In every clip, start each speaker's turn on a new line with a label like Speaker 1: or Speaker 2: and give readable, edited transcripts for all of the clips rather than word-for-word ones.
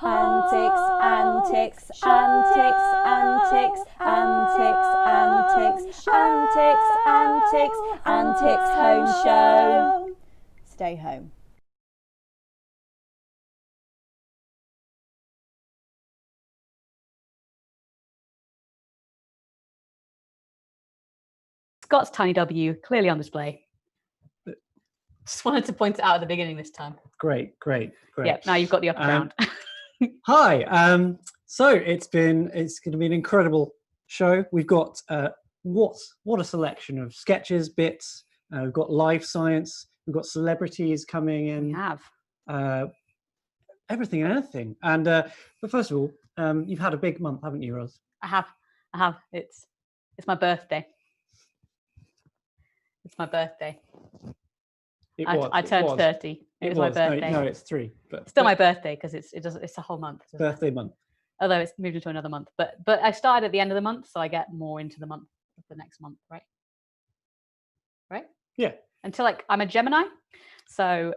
Speaker 1: Antics, antics, antics, antics, antics, antics, antics, antics, Antics Home Show. Stay home.
Speaker 2: Scott's tiny W clearly on display. Just wanted to point it out at the beginning this time.
Speaker 3: Great.
Speaker 2: Yeah, now you've got the upper ground.
Speaker 3: Hi. So it's going to be an incredible show. We've got what a selection of sketches, bits. We've got live science. We've got celebrities coming in.
Speaker 2: We have
Speaker 3: everything and anything. And but first of all, you've had a big month, haven't you, Roz?
Speaker 2: I have. It's my birthday. It's my birthday. I turned 30. It was my birthday.
Speaker 3: No, it's 3. But
Speaker 2: still my birthday because it's a whole month.
Speaker 3: Birthday month.
Speaker 2: Although it's moved into another month. But I started at the end of the month, so I get more into the month of the next month, right? Right?
Speaker 3: Yeah.
Speaker 2: Until I'm a Gemini, so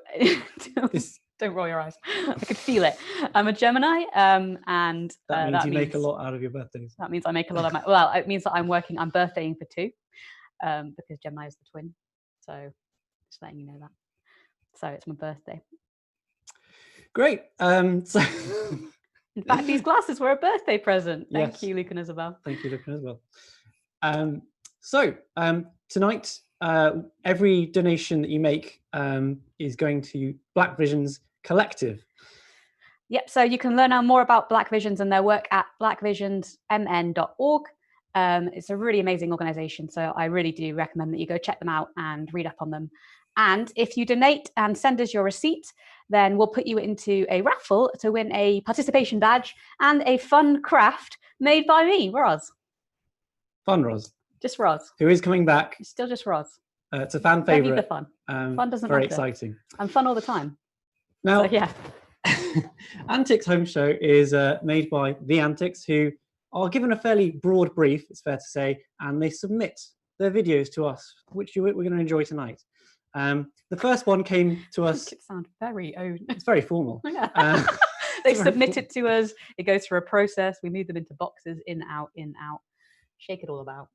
Speaker 2: don't roll your eyes. I could feel it. I'm a Gemini, and
Speaker 3: that means you make a lot out of your birthdays.
Speaker 2: That means I make a lot of my. Well, it means that I'm birthdaying for 2, because Gemini is the twin. So just letting you know that. So it's my birthday.
Speaker 3: Great. So
Speaker 2: in fact, these glasses were a birthday present.
Speaker 3: Yes.
Speaker 2: Thank you, Luke and Isabel.
Speaker 3: Thank you, Luke and Isabel. So tonight, every donation that you make is going to Black Visions Collective.
Speaker 2: Yep. So you can learn out more about Black Visions and their work at blackvisionsmn.org. It's a really amazing organization, so I really do recommend that you go check them out and read up on them. And if you donate and send us your receipt, then we'll put you into a raffle to win a participation badge and a fun craft made by me, Roz.
Speaker 3: Fun Roz.
Speaker 2: Just Roz.
Speaker 3: Who is coming back.
Speaker 2: It's still just Roz.
Speaker 3: It's a fan favourite.
Speaker 2: Don't need the fun. Fun doesn't
Speaker 3: very
Speaker 2: matter.
Speaker 3: Exciting.
Speaker 2: I'm fun all the time.
Speaker 3: Now,
Speaker 2: so, yeah.
Speaker 3: Antics Home Show is made by the Antics, who are given a fairly broad brief, it's fair to say, and they submit their videos to us, which we're going to enjoy tonight. The first one came to us.
Speaker 2: It sounds very own.
Speaker 3: It's very formal.
Speaker 2: Yeah. They submit it to us. It goes through a process. We move them into boxes, in, out, shake it all about.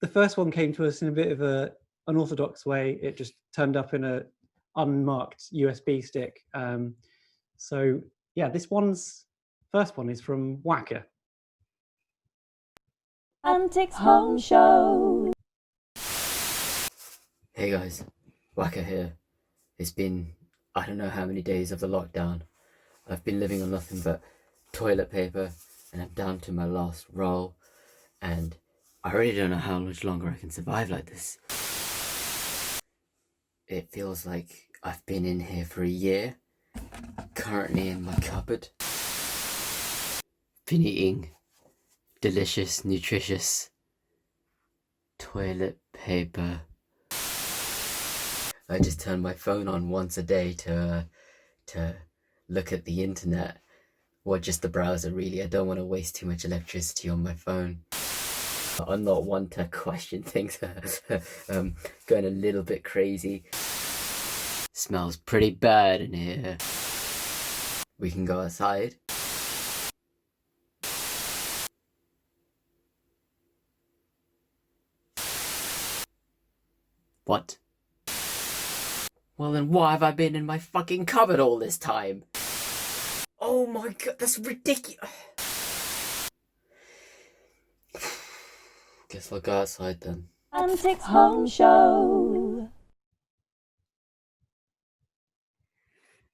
Speaker 3: The first one came to us in a bit of an unorthodox way. It just turned up in a unmarked USB stick. So yeah, first one is from Wacker.
Speaker 1: Antics Home Show.
Speaker 4: Hey guys, Wacker here. It's been, I don't know how many days of the lockdown. I've been living on nothing but toilet paper, and I'm down to my last roll, and I really don't know how much longer I can survive like this. It feels like I've been in here for a year, currently in my cupboard. Been eating delicious, nutritious toilet paper. I just turn my phone on once a day to look at the internet, or just the browser really. I don't want to waste too much electricity on my phone. I'm not one to question things. Going a little bit crazy. Smells pretty bad in here. We can go outside. What? Well then why have I been in my fucking cupboard all this time? Oh my god, that's ridiculous. Guess I'll go outside then.
Speaker 1: Antics Home Show.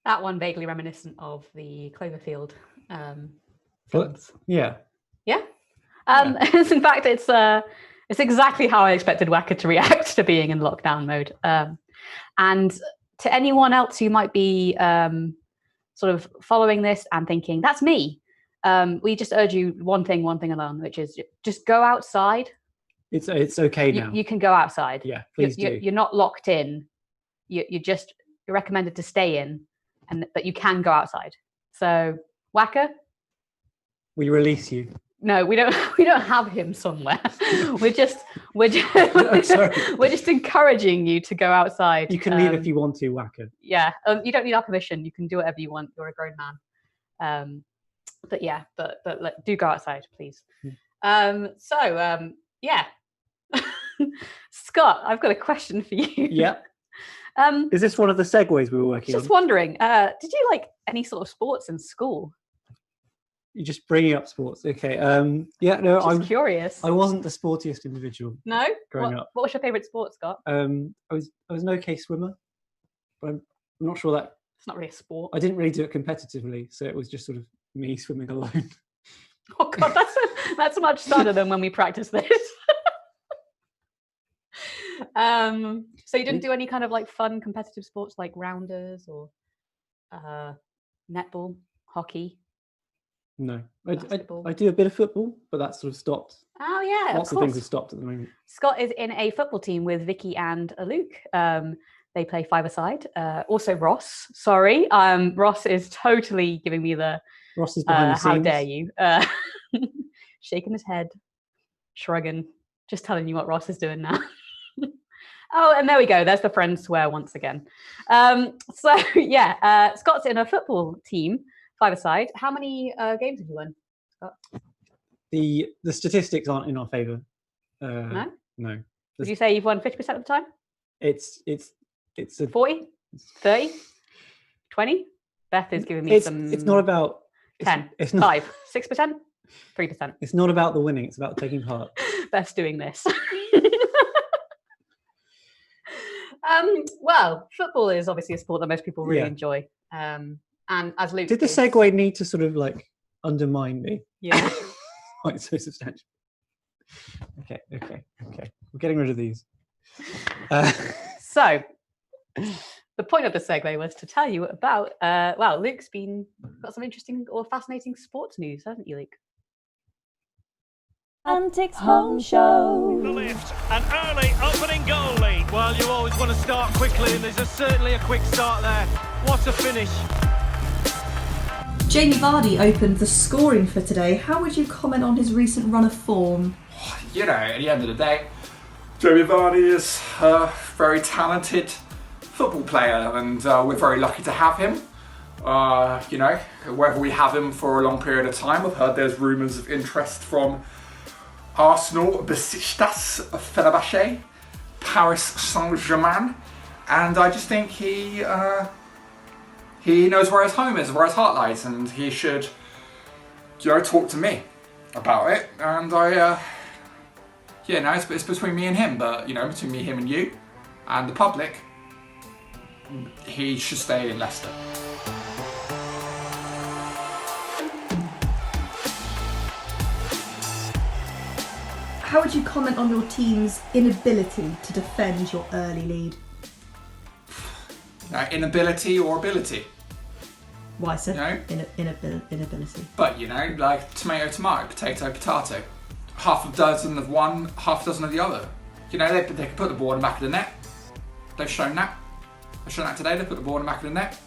Speaker 2: That one vaguely reminiscent of the Cloverfield films.
Speaker 3: Yeah.
Speaker 2: Yeah. In fact, it's exactly how I expected Wacker to react to being in lockdown mode. And to anyone else who might be sort of following this and thinking, that's me, we just urge you one thing alone, which is just go outside.
Speaker 3: It's okay now.
Speaker 2: You can go outside.
Speaker 3: Yeah, please do.
Speaker 2: You're not locked in. You're recommended to stay in, but you can go outside. So, Wacker,
Speaker 3: we release you.
Speaker 2: No, we don't have him somewhere. we're just encouraging you to go outside.
Speaker 3: You can leave if you want to, Wacker.
Speaker 2: Yeah, you don't need our permission. You can do whatever you want. You're a grown man. But yeah, but do go outside, please.
Speaker 3: Mm.
Speaker 2: Yeah. Scott, I've got a question for you.
Speaker 3: Yeah. Is this one of the segues we were working
Speaker 2: Just
Speaker 3: on?
Speaker 2: wondering, did you like any sort of sports in school?
Speaker 3: You're just bringing up sports. Okay. Yeah, no,
Speaker 2: Just curious.
Speaker 3: I wasn't the sportiest individual
Speaker 2: No?
Speaker 3: growing up.
Speaker 2: What was your favourite sport, Scott?
Speaker 3: I was an okay swimmer, but I'm not sure that
Speaker 2: It's not really a sport.
Speaker 3: I didn't really do it competitively, so it was just sort of me swimming alone.
Speaker 2: Oh God, that's much sadder than when we practiced this. So you didn't do any kind of like fun competitive sports like rounders or netball, hockey?
Speaker 3: No,
Speaker 2: Basketball.
Speaker 3: I do a bit of football, but that's sort of stopped.
Speaker 2: Oh yeah,
Speaker 3: Lots of things have stopped at the moment.
Speaker 2: Scott is in a football team with Vicky and Luke. They play five-a-side. Also Ross. Sorry, Ross is totally giving me the
Speaker 3: Ross is behind the scenes.
Speaker 2: how dare you? Shaking his head, shrugging, just telling you what Ross is doing now. Oh, and there we go. There's the friend swear once again. So yeah, Scott's in a football team, five-a-side. How many games have you won, Scott?
Speaker 3: The statistics aren't in our favour.
Speaker 2: No?
Speaker 3: No.
Speaker 2: Would you say you've won 50% of the time?
Speaker 3: It's a
Speaker 2: 40? 30? 20? Beth is giving me some...
Speaker 3: It's not about...
Speaker 2: 10,
Speaker 3: it's not,
Speaker 2: 5, 6%, 3%.
Speaker 3: It's not about the winning, it's about taking part.
Speaker 2: Beth's doing this. Well, football is obviously a sport that most people really enjoy. And as Luke...
Speaker 3: Did the segue need to sort of like undermine me?
Speaker 2: Yeah.
Speaker 3: Quite so substantial. Okay. We're getting rid of these.
Speaker 2: So, the point of the segue was to tell you about, Luke's got some interesting or fascinating sports news, hasn't you, Luke?
Speaker 1: Antics Home Show.
Speaker 5: The lift, an early opening goal lead. Well, you always want to start quickly, and there's certainly a quick start there. What a finish.
Speaker 6: Jamie Vardy opened the scoring for today. How would you comment on his recent run of form?
Speaker 7: You know, at the end of the day, Jamie Vardy is a very talented football player, and we're very lucky to have him. You know, whether we have him for a long period of time, I've heard there's rumours of interest from Arsenal, Besiktas, Fenerbahce, Paris Saint-Germain, and I just think he knows where his home is, where his heart lies, and he should, you know, talk to me about it. And it's between me and him, but, you know, between me, him and you, and the public, he should stay in Leicester.
Speaker 6: How would you comment on your team's inability to defend your early lead?
Speaker 7: Inability or ability?
Speaker 6: Why so?
Speaker 7: No.
Speaker 6: Inability.
Speaker 7: But, you know, like tomato, tomato, potato, potato. Half a dozen of one, half a dozen of the other. You know, they can put the ball in the back of the net. They've shown that. They've shown that today. They put the ball in the back of the net.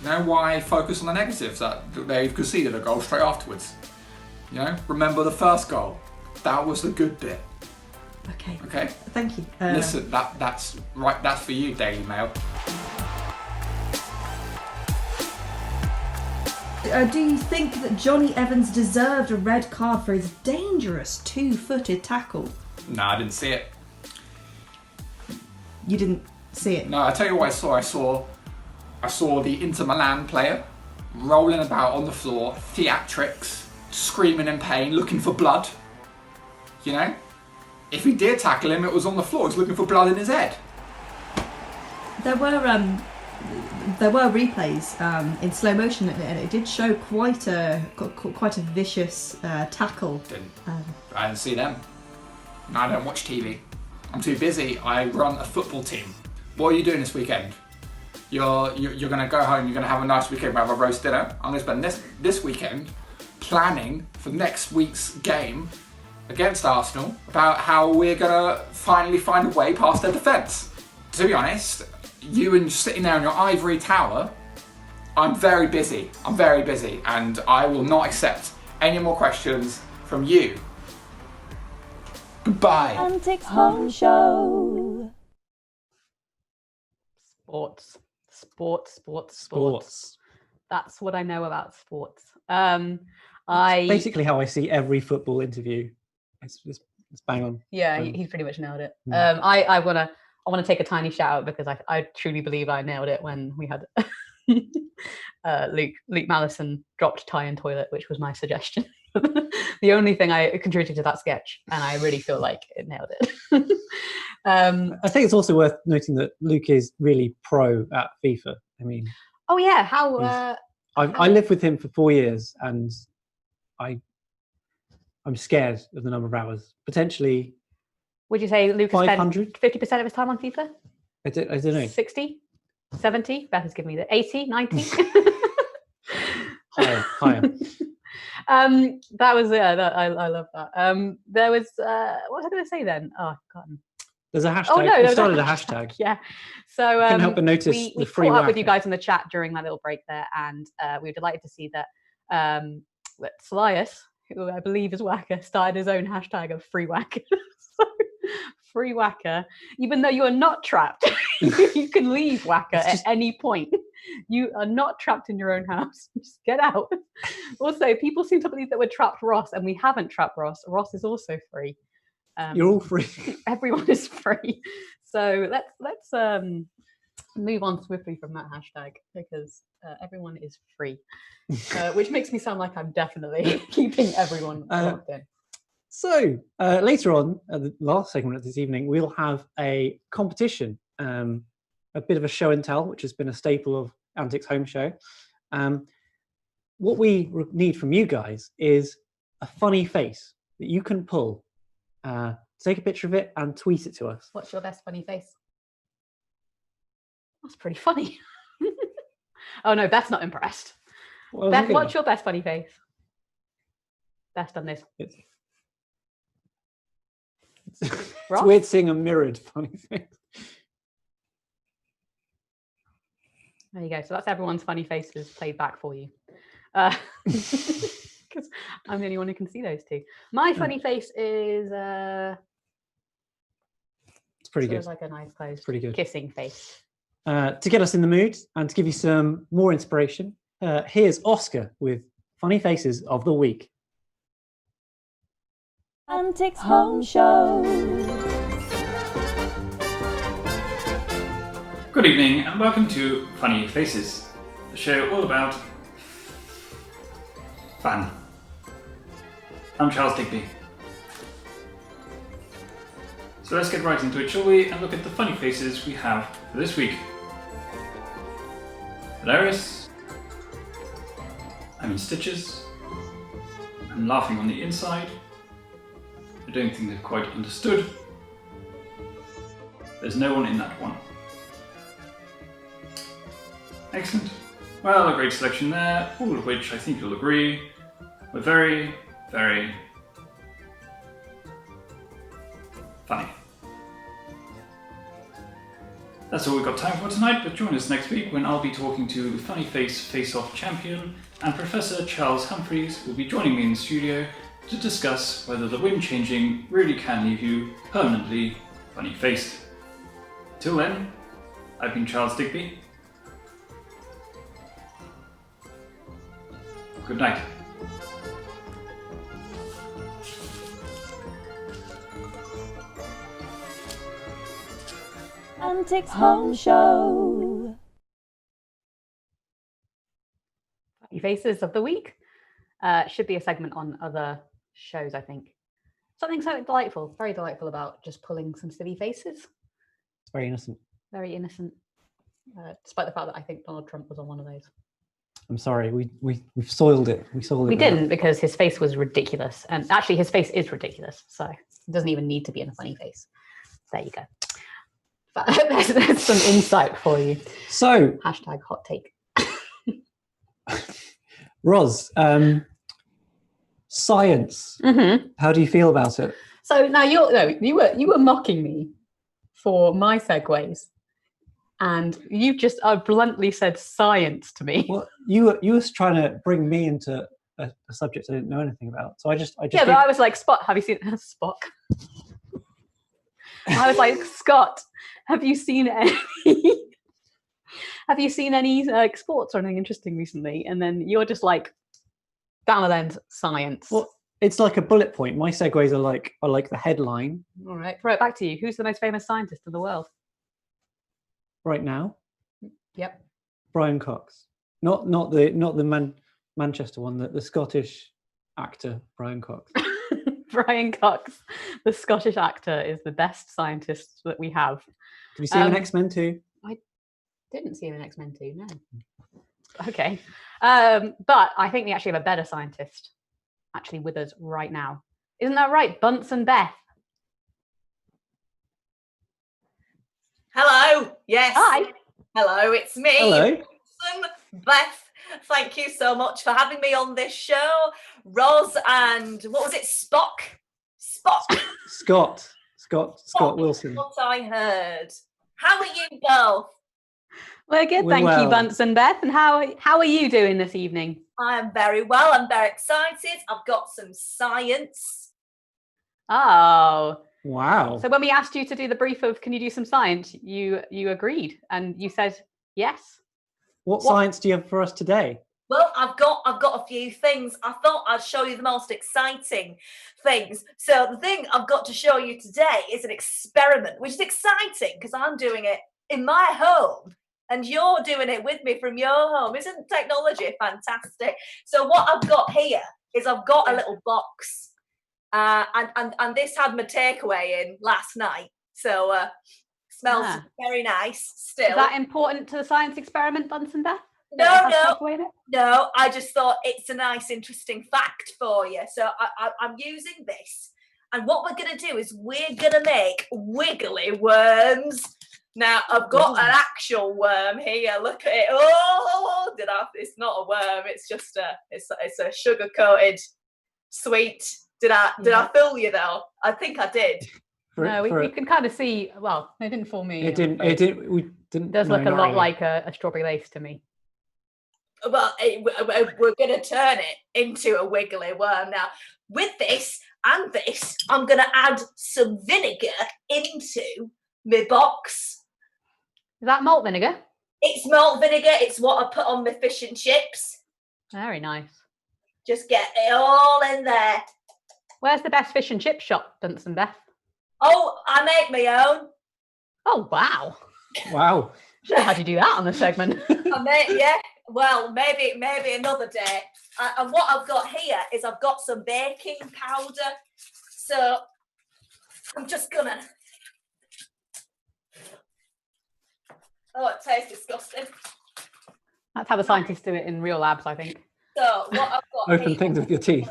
Speaker 7: You know, why focus on the negatives? That they've conceded a goal straight afterwards. You know, remember the first goal. That was the good bit. Okay.
Speaker 6: Thank you.
Speaker 7: Listen, that's right. That's for you, Daily Mail.
Speaker 6: Do you think that Johnny Evans deserved a red card for his dangerous two-footed tackle?
Speaker 7: No, I didn't see it.
Speaker 6: You didn't see it?
Speaker 7: No, I tell you what I saw. I saw the Inter Milan player rolling about on the floor, theatrics, screaming in pain, looking for blood. You know? If he did tackle him, it was on the floor. He was looking for blood in his head.
Speaker 6: There were replays in slow motion, and it did show quite a vicious tackle.
Speaker 7: I didn't see them. No, I don't watch TV. I'm too busy. I run a football team. What are you doing this weekend? You're going to go home. You're going to have a nice weekend. Have a roast dinner. I'm going to spend this weekend planning for next week's game against Arsenal about how we're going to finally find a way past their defence. To be honest, you and sitting there in your ivory tower, I'm very busy, and I will not accept any more questions from you. Goodbye.
Speaker 1: Antics Home Show.
Speaker 2: Sports. That's what I know about sports. I
Speaker 3: Basically how I see every football interview. It's bang on.
Speaker 2: he's pretty much nailed it.
Speaker 3: Mm.
Speaker 2: I want to take a tiny shout out because I truly believe I nailed it when we had Luke Mallison dropped tie and toilet, which was my suggestion. The only thing I contributed to that sketch, and I really feel like it nailed it.
Speaker 3: I think it's also worth noting that Luke is really pro at FIFA. I mean,
Speaker 2: oh yeah, how
Speaker 3: I lived with him for 4 years, and I'm scared of the number of hours. Potentially,
Speaker 2: would you say Luke has spent
Speaker 3: 500?
Speaker 2: 50% of his time on FIFA?
Speaker 3: I don't know.
Speaker 2: 60? 70? Beth has given me the 80, 90?
Speaker 3: Higher.
Speaker 2: That was I love that. There was what was I going to say then? Oh God.
Speaker 3: There's a hashtag.
Speaker 2: Oh no,
Speaker 3: we
Speaker 2: no,
Speaker 3: started
Speaker 2: no.
Speaker 3: a hashtag.
Speaker 2: Yeah. So
Speaker 3: Couldn't help but notice
Speaker 2: we
Speaker 3: the free
Speaker 2: caught up with you
Speaker 3: whacker.
Speaker 2: guys in the chat during that little break there, and we were delighted to see that Slias, who I believe is Whacker, started his own hashtag of free whacker. So, free whacker, even though you are not trapped, you can leave Whacker at any point. You are not trapped in your own house. Just get out. Also, people seem to believe that we're trapped Ross, and we haven't trapped Ross. Ross is also free.
Speaker 3: You're all free.
Speaker 2: Everyone is free. So let's move on swiftly from that hashtag because everyone is free, which makes me sound like I'm definitely keeping everyone locked in.
Speaker 3: So later on, the last segment of this evening, we'll have a competition, a bit of a show and tell, which has been a staple of Antics Home Show. What we need from you guys is a funny face that you can pull. Take a picture of it and tweet it to us.
Speaker 2: What's your best funny face? That's pretty funny. Oh no, Beth's not impressed. Beth, what's your best funny face? Beth's done this.
Speaker 3: It's
Speaker 2: Ross?
Speaker 3: weird seeing a mirrored funny face.
Speaker 2: There you go. So that's everyone's funny faces played back for you. Because I'm the only one who can see those two. My funny face is
Speaker 3: It's pretty
Speaker 2: sort
Speaker 3: good.
Speaker 2: of like a nice closed
Speaker 3: Pretty good.
Speaker 2: kissing face.
Speaker 3: To get us in the mood and to give you some more inspiration, here's Oscar with Funny Faces of the Week.
Speaker 1: Antics Home Show.
Speaker 8: Good evening and welcome to Funny Faces, the show all about fun. I'm Charles Digby. So let's get right into it, shall we, and look at the funny faces we have for this week. Hilarious. I'm in stitches. I'm laughing on the inside. I don't think they've quite understood. There's no one in that one. Excellent. Well, a great selection there, all of which I think you'll agree were very, very funny. That's all we've got time for tonight, but join us next week when I'll be talking to Funny Face Face-Off champion, and Professor Charles Humphreys will be joining me in the studio to discuss whether the wind changing really can leave you permanently funny-faced. Till then, I've been Charles Digby. Good night.
Speaker 1: Antics Home Show.
Speaker 2: Funny faces of the week. Should be a segment on other shows, I think. Something so delightful, very delightful about just pulling some silly faces.
Speaker 3: It's very innocent.
Speaker 2: Very innocent. Despite the fact that I think Donald Trump was on one of those.
Speaker 3: I'm sorry, we've soiled it.
Speaker 2: We didn't, because his face was ridiculous. And actually his face is ridiculous, so it doesn't even need to be in a funny face. There you go. But there's some insight for you.
Speaker 3: So,
Speaker 2: Hashtag hot take.
Speaker 3: Roz, science.
Speaker 2: Mm-hmm.
Speaker 3: How do you feel about it?
Speaker 2: So now you were mocking me for my segues, and you just bluntly said science to me.
Speaker 3: Well, you were trying to bring me into a subject I didn't know anything about. So I just
Speaker 2: Yeah, but I was like, Spot, have you seen Spock? I was like, Scott, have you seen any Have you seen any like sports or anything interesting recently? And then you're just like, down the lens, science.
Speaker 3: Well, it's like a bullet point. My segues are like the headline
Speaker 2: All right, throw it back to you. Who's the most famous scientist in the world?
Speaker 3: right now.
Speaker 2: Yep.
Speaker 3: Brian Cox, not the Manchester one, the Scottish actor Brian Cox.
Speaker 2: Brian Cox, the Scottish actor, is the best scientist that we have.
Speaker 3: Did you see him in X-Men 2?
Speaker 2: I didn't see him in X-Men 2, no. Okay. But I think we actually have a better scientist actually with us right now. Isn't that right, Bunsen Beth?
Speaker 9: Hello. Yes.
Speaker 2: Hi.
Speaker 9: Hello, it's me.
Speaker 3: Hello.
Speaker 9: Bunsen Beth. Thank you so much for having me on this show. Roz and what was it? Spock.
Speaker 3: Scott Wilson.
Speaker 9: What I heard. How are you both?
Speaker 2: We're good,
Speaker 3: We're
Speaker 2: thank you,
Speaker 3: well.
Speaker 2: Bunsen Beth. And how are you doing this evening?
Speaker 9: I am very well. I'm very excited. I've got some science.
Speaker 2: Oh.
Speaker 3: Wow.
Speaker 2: So when we asked you to do the brief of can you do some science, you agreed and you said yes.
Speaker 3: What science do you have for us today?
Speaker 9: Well, I've got a few things. I thought I'd show you the most exciting things. So the thing I've got to show you today is an experiment, which is exciting because I'm doing it in my home and you're doing it with me from your home. Isn't technology fantastic? So what I've got here is I've got a little box and this had my takeaway in last night. So smells very nice still.
Speaker 2: Is that important to the science experiment, Bunsen Beth?
Speaker 9: No. I just thought it's a nice, interesting fact for you. So I'm using this. And what we're going to do is we're going to make wiggly worms. Now, I've got an actual worm here. Look at it. Oh, it's not a worm. It's just it's a sugar-coated sweet. Did I fool you, though? I think I did.
Speaker 2: We can kind of see, well, it didn't fool me.
Speaker 3: It didn't.
Speaker 2: It does look a lot like a strawberry lace to me.
Speaker 9: Well, we're going to turn it into a wiggly worm. Now, with this and this, I'm going to add some vinegar into my box.
Speaker 2: Is that malt vinegar?
Speaker 9: It's malt vinegar. It's what I put on my fish and chips.
Speaker 2: Very nice.
Speaker 9: Just get it all in there.
Speaker 2: Where's the best fish and chip shop, Bunsen Beth?
Speaker 9: Oh, I make my own.
Speaker 2: Oh, wow.
Speaker 3: Wow.
Speaker 2: How'd you do that on the segment?
Speaker 9: Yeah. Well, maybe another day. And what I've got here is I've got some baking powder. So I'm just gonna. Oh, it tastes disgusting.
Speaker 2: That's how the scientists do it in real labs, I think.
Speaker 9: So what I've got
Speaker 3: Open
Speaker 9: here,
Speaker 3: things with your teeth.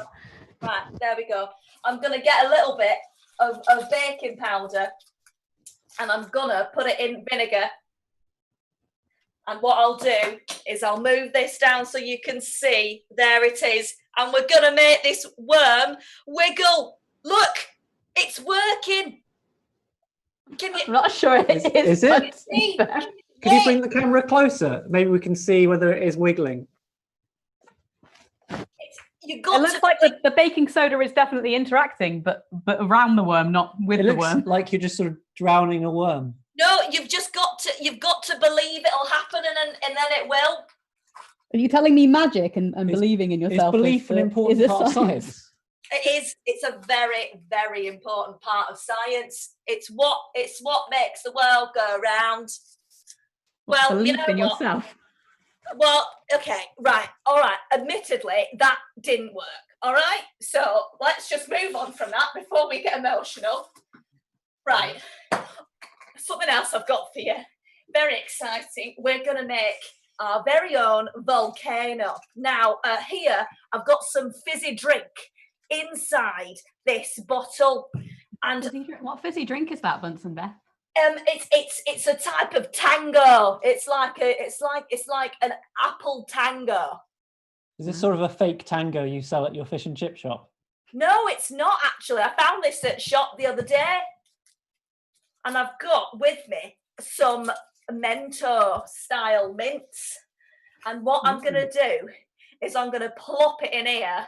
Speaker 9: Right, there we go. I'm gonna get a little bit of baking powder, and I'm gonna put it in vinegar. And what I'll do is I'll move this down so you can see. There it is. And we're going to make this worm wiggle. Look, it's working.
Speaker 2: I'm not sure it is.
Speaker 3: Is it?
Speaker 2: Bunsen.
Speaker 3: Can you bring the camera closer? Maybe we can see whether it is wiggling.
Speaker 9: It looks
Speaker 2: like the baking soda is definitely interacting, but around the worm, not with the worm.
Speaker 3: Like you're just sort of drowning a worm.
Speaker 9: No, you've got to believe it'll happen and then it will.
Speaker 2: Are you telling me magic and believing in yourself?
Speaker 3: Is belief an important part of science?
Speaker 9: It is. It's a very, very important part of science. It's what makes the world go round. Well,
Speaker 2: belief
Speaker 9: you know
Speaker 2: in
Speaker 9: what?
Speaker 2: yourself.
Speaker 9: Well, okay, right, all right. Admittedly, that didn't work. All right, so let's just move on from that before we get emotional. Right, something else I've got for you. Very exciting. We're gonna make our very own volcano. Now, here I've got some fizzy drink inside this bottle, and
Speaker 2: what fizzy drink is that, Bunsen Beth?
Speaker 9: It's a type of tango. It's like an apple tango.
Speaker 3: Is this sort of a fake tango you sell at your fish and chip shop?
Speaker 9: No, it's not actually. I found this at shop the other day, and I've got with me some Mento style mints. And what I'm gonna do is I'm gonna plop it in here,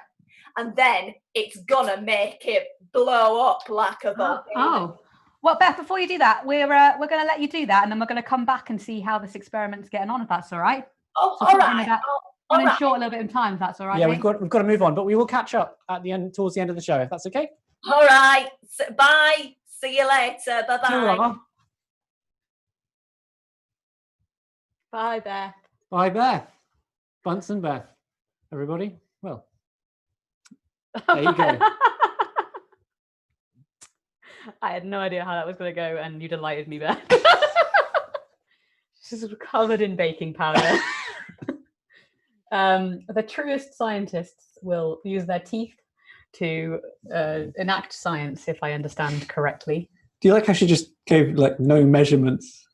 Speaker 9: and then it's gonna make it blow up like a volcano.
Speaker 2: Oh, Well, Beth, before you do that, we're going to let you do that, and then we're going to come back and see how this experiment's getting on, if that's all right.
Speaker 9: Oh,
Speaker 2: So
Speaker 9: all
Speaker 2: something
Speaker 9: right.
Speaker 2: that
Speaker 9: All
Speaker 2: running
Speaker 9: right.
Speaker 2: short a little bit in time, if that's all right.
Speaker 3: Yeah,
Speaker 2: mate?
Speaker 3: we've got to move on, but we will catch up at the end, towards the end of the show, if that's okay.
Speaker 9: All right. Bye. See you later. Bye-bye.
Speaker 3: Ta-ra.
Speaker 2: Bye, Beth.
Speaker 3: Bye, Beth. Bunsen Beth. Everybody. Well, there you go.
Speaker 2: I had no idea how that was going to go, and you delighted me, Beth. She's covered in baking powder. The truest scientists will use their teeth to enact science, if I understand correctly.
Speaker 3: Do you like how she just gave like no measurements?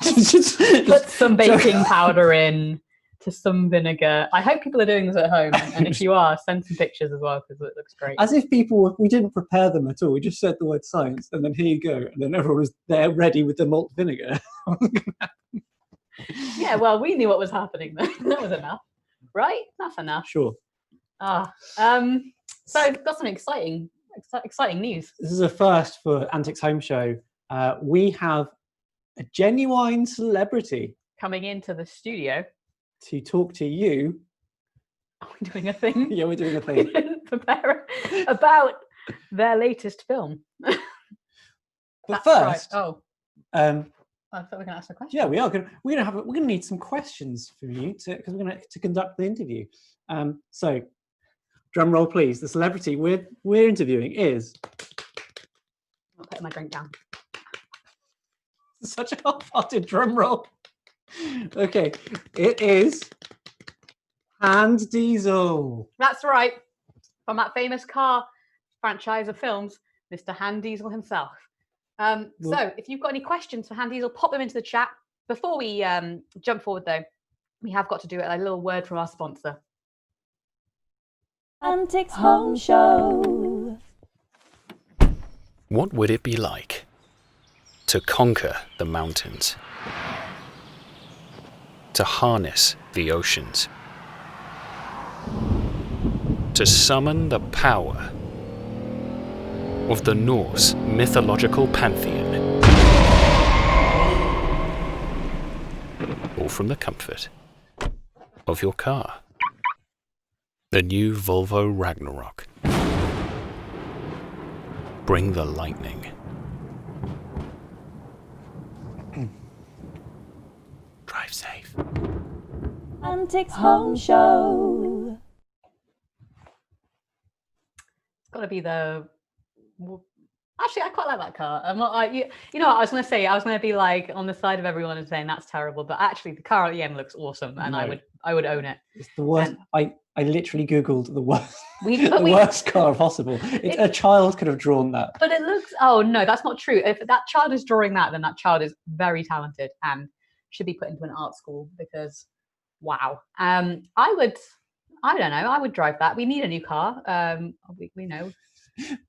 Speaker 3: just
Speaker 2: Put some baking powder in to some vinegar. I hope people are doing this at home, and if you are, send some pictures as well, because it looks great.
Speaker 3: As if we didn't prepare them at all. We just said the word science, and then here you go, and then everyone was there ready with the malt vinegar.
Speaker 2: Yeah, well, we knew what was happening then. That was enough, right? That's enough.
Speaker 3: Sure.
Speaker 2: So we've got some exciting news.
Speaker 3: This is a first for Antics Home Show. We have a genuine celebrity
Speaker 2: Coming into the studio.
Speaker 3: to talk to you.
Speaker 2: Are we doing a thing?
Speaker 3: Yeah, we're doing a
Speaker 2: We
Speaker 3: thing.
Speaker 2: didn't prepare about their latest film.
Speaker 3: But
Speaker 2: That's
Speaker 3: first,
Speaker 2: right. Oh,
Speaker 3: um,
Speaker 2: I thought we were going to ask a question.
Speaker 3: yeah, we're gonna need some questions from you because we're going to conduct the interview. So, drum roll, please. The celebrity we're interviewing is.
Speaker 2: I'll put my drink down.
Speaker 3: Such a half-hearted drum roll. Okay, it is Hand Diesel.
Speaker 2: That's right. From that famous car franchise of films, Mr. Han Diesel himself. So if you've got any questions for Han Diesel, pop them into the chat. Before we jump forward, though, we have got to do a little word from our sponsor.
Speaker 1: Antics Home Show.
Speaker 10: What would it be like to conquer the mountains, to harness the oceans, to summon the power of the Norse mythological pantheon, all from the comfort of your car? The new VOLVO RAGNAROK. Bring the lightning. Drive safe.
Speaker 1: Antics Home Show.
Speaker 2: It's got to be the. Actually, I quite like that car. I'm not like you know what I was going to say. I was going to be like on the side of everyone and saying that's terrible, but actually the car at the end looks awesome, and
Speaker 3: No.
Speaker 2: I would own it.
Speaker 3: It's the worst. I literally googled the worst
Speaker 2: We-
Speaker 3: worst car possible. A child could have drawn that.
Speaker 2: But it looks. Oh no, that's not true. If that child is drawing that, then that child is very talented and should be put into an art school because, wow. I don't know. I would drive that. We need a new car. We know.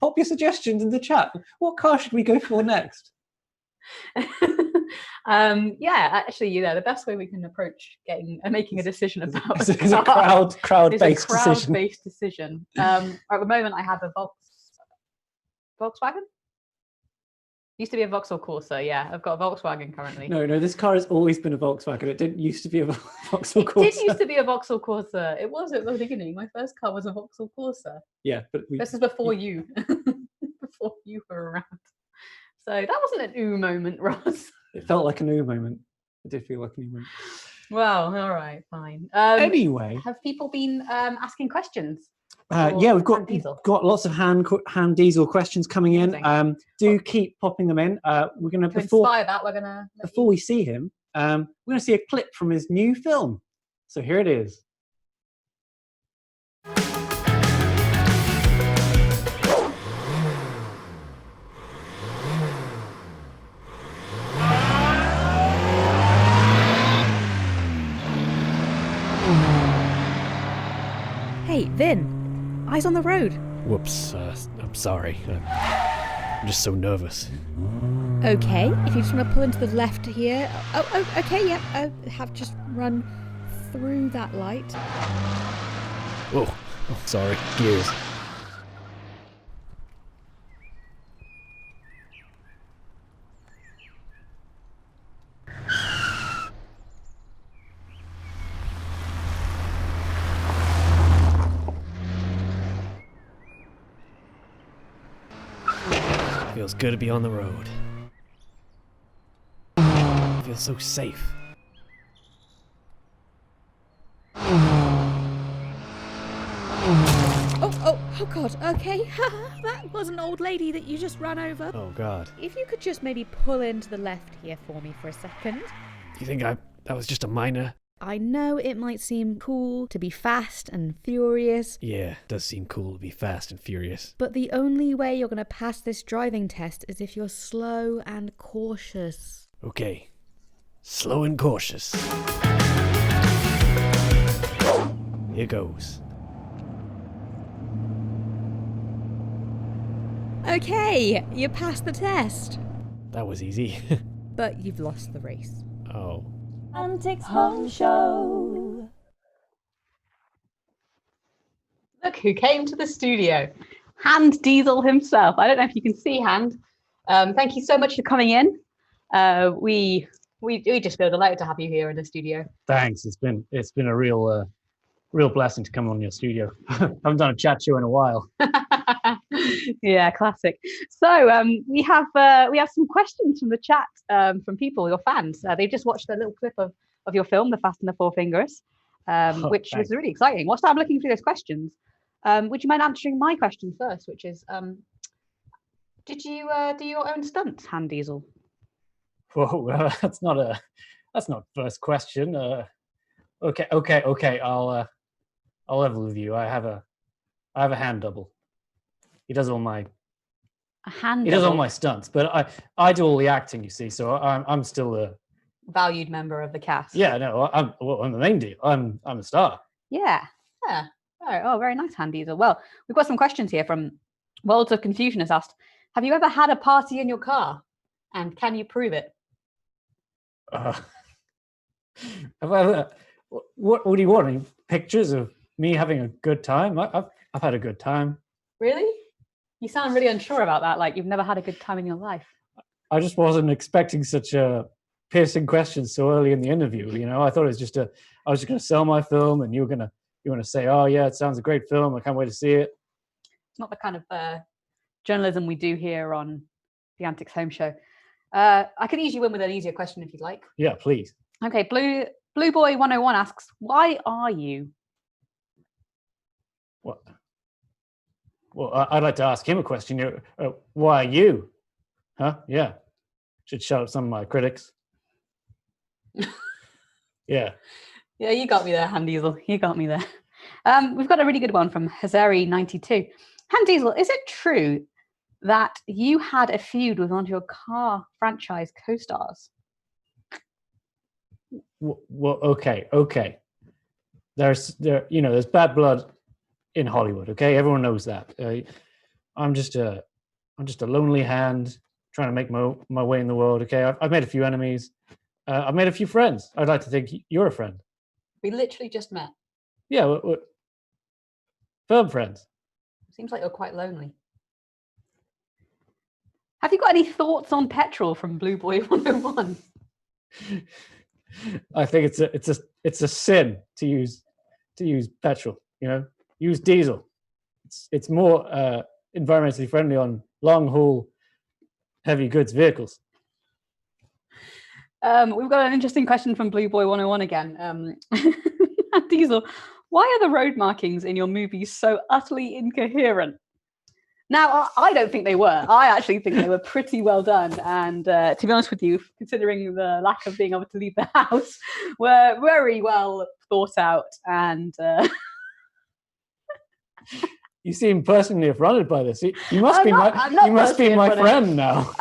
Speaker 3: Pop your suggestions in the chat. What car should we go for next?
Speaker 2: Yeah, actually, the best way we can approach making a decision about
Speaker 3: It's a crowd-based decision.
Speaker 2: crowd-based decision. At the moment, I have a Volkswagen. Used to be a Vauxhall Corsa. Yeah, I've got a Volkswagen currently.
Speaker 3: No, this car has always been a Volkswagen. It didn't used to be a Vauxhall Corsa.
Speaker 2: It did used to be a Vauxhall Corsa. It was at the beginning. My first car was a Vauxhall Corsa.
Speaker 3: Yeah, but
Speaker 2: This is before you, before you were around. So that wasn't an ooh moment, Ross.
Speaker 3: it felt like a new moment. It did feel like a new moment.
Speaker 2: Well, all right, fine.
Speaker 3: Anyway,
Speaker 2: Have people been asking questions?
Speaker 3: yeah, we've
Speaker 2: Han Diesel?
Speaker 3: got lots of hand diesel questions coming in.
Speaker 2: Amazing.
Speaker 3: Do keep popping them in. We're gonna
Speaker 2: To inspire that, we're gonna.
Speaker 3: before we see him, we're gonna see a clip from his new film. So here it is.
Speaker 11: Hey, Vin, eyes on the road.
Speaker 10: Whoops, I'm sorry. I'm just so nervous.
Speaker 11: Okay, if you just want to pull into the left here. Oh, okay, yep. Have just run through that light.
Speaker 10: Oh, sorry. Gears. Feels good to be on the road. Feels so safe.
Speaker 11: Oh God, okay. That was an old lady that you just ran over.
Speaker 10: Oh God.
Speaker 11: If you could just maybe pull into the left here for me for a second.
Speaker 10: You think that was just a minor?
Speaker 11: I know it might seem cool to be fast and furious.
Speaker 10: Yeah, it does seem cool to be fast and furious.
Speaker 11: But the only way you're going to pass this driving test is if you're slow and cautious.
Speaker 10: Okay. Slow and cautious. Here goes.
Speaker 11: Okay, you passed the test.
Speaker 10: That was easy.
Speaker 11: But you've lost the race.
Speaker 10: Oh.
Speaker 1: Antics Home Show.
Speaker 2: Look who came to the studio. Hand Diesel himself. I don't know if you can see Hand. Thank you so much for coming in. We just feel delighted to have you here in the studio.
Speaker 3: Thanks. It's been a real blessing to come on your studio. I haven't done a chat show in a while.
Speaker 2: Yeah, classic. So we have some questions from the chat from people, your fans. They've just watched a little clip of your film, The Fast and the Four Fingers, which was really exciting. Whilst I'm looking through those questions, would you mind answering my question first, which is, did you do your own stunts, Hand Diesel?
Speaker 3: Whoa, that's not first question. Okay. I'll level with you. I have a hand double. He does all my stunts, but I do all the acting. You see, so I'm still a
Speaker 2: valued member of the cast.
Speaker 3: Yeah, no, I'm the main deal. I'm a star.
Speaker 2: Yeah. Oh, very nice, Hand Diesel. Well, we've got some questions here from Worlds of Confusion has asked, have you ever had a party in your car? And can you prove it?
Speaker 3: Have I ever, what do you want? Any pictures of me having a good time? I've had a good time.
Speaker 2: Really? You sound really unsure about that, like you've never had a good time in your life.
Speaker 3: I just wasn't expecting such a piercing question so early in the interview. You know, I thought it was I was just going to sell my film, and you were going to say, "Oh yeah, it sounds a great film. I can't wait to see it."
Speaker 2: It's not the kind of journalism we do here on the Antics Home Show. I could easily win with an easier question if you'd like.
Speaker 3: Yeah, please.
Speaker 2: Okay, Blue Boy 101 asks, "Why are you?"
Speaker 3: What? Well, I'd like to ask him a question. Why are you? Huh? Yeah. Should shout at some of my critics. Yeah.
Speaker 2: Yeah, you got me there, Hand Diesel. You got me there. We've got a really good one from Hazari92. Hand Diesel, is it true that you had a feud with one of your car franchise co-stars?
Speaker 3: Well, okay. There's bad blood in Hollywood. Okay, everyone knows that. I'm just a lonely hand trying to make my way in the world. Okay, I've made a few enemies. I've made a few friends. I'd like to think you're a friend.
Speaker 2: We literally just met.
Speaker 3: Yeah, firm friends.
Speaker 2: Seems like you're quite lonely. Have you got any thoughts on petrol from Blue Boy 101?
Speaker 3: I think it's a sin to use petrol. You know, use diesel. It's more environmentally friendly on long haul heavy goods vehicles.
Speaker 2: We've got an interesting question from Blue Boy 101 again. Diesel, why are the road markings in your movies so utterly incoherent? Now, I don't think they were. I actually think they were pretty well done. And to be honest with you, considering the lack of being able to leave the house, were very well thought out. And
Speaker 3: you seem personally affronted by this. You must be my friend now.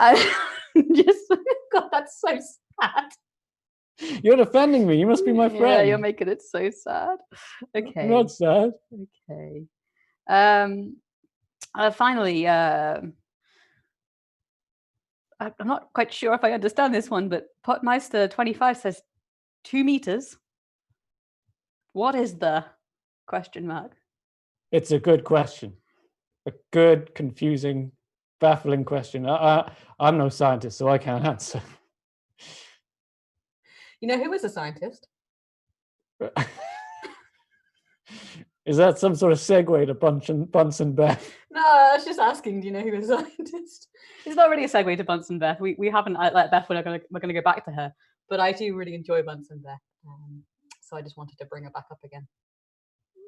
Speaker 2: God, that's so sad.
Speaker 3: You're defending me. You must be my friend.
Speaker 2: Yeah, you're making it so sad. Okay.
Speaker 3: I'm not sad.
Speaker 2: Okay. Finally, I'm not quite sure if I understand this one, but Potmeister25 says 2 meters. What is the question mark?
Speaker 3: It's a good question. A good, confusing, baffling question. I'm no scientist, so I can't answer.
Speaker 2: You know who is a scientist?
Speaker 3: Is that some sort of segue to Bunsen Beth?
Speaker 2: No, I was just asking, do you know who is a scientist? It's not really a segue to Bunsen Beth. We haven't let Beth, we're gonna go back to her. But I do really enjoy Bunsen Beth. So I just wanted to bring her back up again.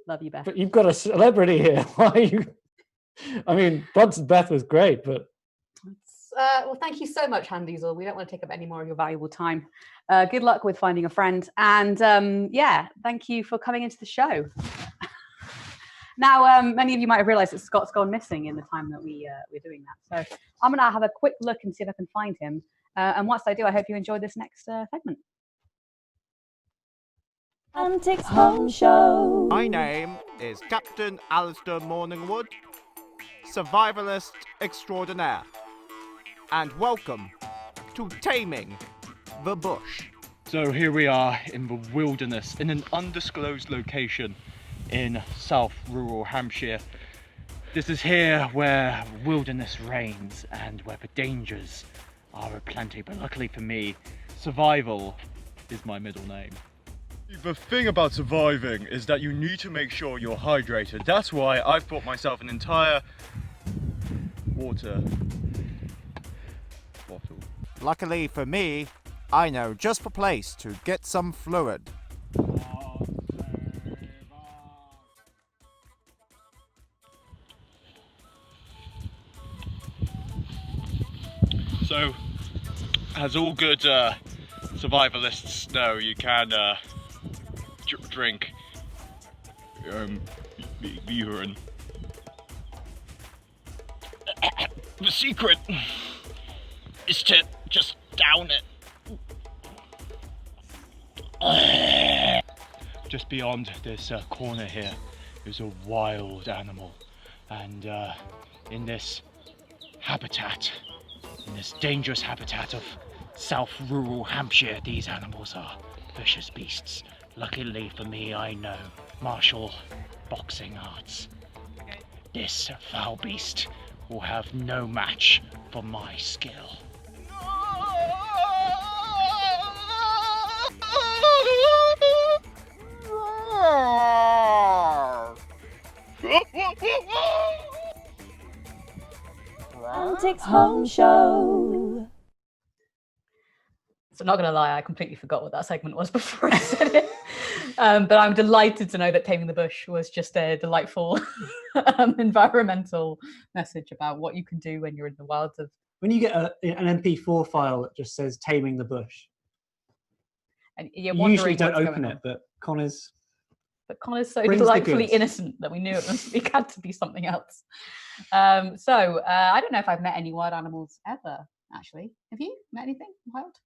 Speaker 2: Love you, Beth.
Speaker 3: But you've got a celebrity here. Why are you? I mean, Bunsen Beth was great, but
Speaker 2: well, thank you so much, Han Diesel. We don't want to take up any more of your valuable time. Good luck with finding a friend, and yeah, thank you for coming into the show. Now, many of you might have realised that Scott's gone missing in the time that we're doing that. So I'm gonna have a quick look and see if I can find him. And once I do, I hope you enjoy this next segment.
Speaker 1: Antics Home Show.
Speaker 5: My name is Captain Alistair Morningwood, survivalist extraordinaire, and welcome to Taming the Bush.
Speaker 12: So here we are in the wilderness, in an undisclosed location in South rural Hampshire. This is here where wilderness reigns and where the dangers are aplenty, but luckily for me, survival is my middle name. The thing about surviving is that you need to make sure you're hydrated. That's why I've bought myself an entire water bottle.
Speaker 5: Luckily for me, I know just the place to get some fluid.
Speaker 12: So, as all good survivalists know, you can drink urine. The secret is to just down it. Just beyond this corner here is a wild animal, and in this habitat, in this dangerous habitat of South rural Hampshire, these animals are vicious beasts. Luckily for me, I know martial boxing arts. This foul beast will have no match for my skill.
Speaker 1: Antics Home Show.
Speaker 2: So not gonna lie, I completely forgot what that segment was before I said it. But I'm delighted to know that Taming the Bush was just a delightful environmental message about what you can do when you're in the wilds of.
Speaker 3: When you get an MP4 file that just says "Taming the Bush,"
Speaker 2: And you're
Speaker 3: you
Speaker 2: wondering
Speaker 3: usually don't
Speaker 2: what's
Speaker 3: open
Speaker 2: going
Speaker 3: it,
Speaker 2: on.
Speaker 3: but Connor's.
Speaker 2: But Connor's so
Speaker 3: brings the
Speaker 2: delightfully
Speaker 3: goods.
Speaker 2: innocent that we knew it had to be something else. So I don't know if I've met any wild animals ever. Actually, have you met anything wild?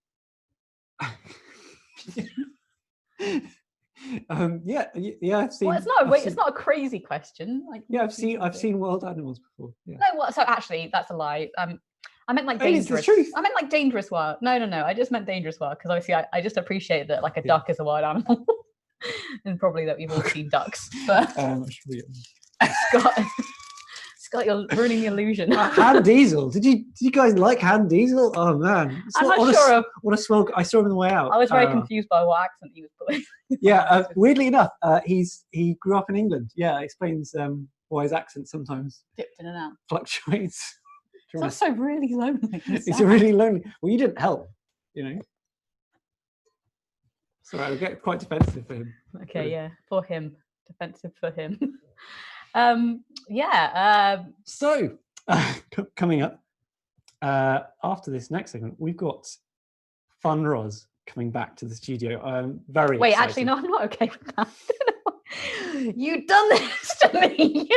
Speaker 3: Yeah, I've seen.
Speaker 2: Well, it's not a crazy question. Like,
Speaker 3: Yeah, I've seen wild animals before. Yeah.
Speaker 2: No, what? So actually, that's a lie. I meant like
Speaker 3: I mean, it's the
Speaker 2: dangerous.
Speaker 3: truth.
Speaker 2: I meant like dangerous wild. No. I just meant dangerous wild because obviously I just appreciate that like a duck is a wild animal, and probably that we've all seen ducks. But Scott, you're ruining the illusion.
Speaker 3: Han Diesel. Did you guys like Han Diesel? Oh man,
Speaker 2: I'm not sure.
Speaker 3: What a swell! I saw him on the way out.
Speaker 2: I was very confused by what accent he was putting.
Speaker 3: Yeah, weirdly enough, he grew up in England. Yeah, it explains why his accent sometimes
Speaker 2: Dipped in and out.
Speaker 3: fluctuates.
Speaker 2: It's also really lonely.
Speaker 3: It's really lonely. Well, you didn't help, you know. So I'll get quite defensive for him.
Speaker 2: Okay, yeah, for him, defensive for him.
Speaker 3: So coming up after this next segment, we've got Fun Roz coming back to the studio. I'm very
Speaker 2: Wait,
Speaker 3: excited.
Speaker 2: actually, no, I'm not okay with that. You've done this to me.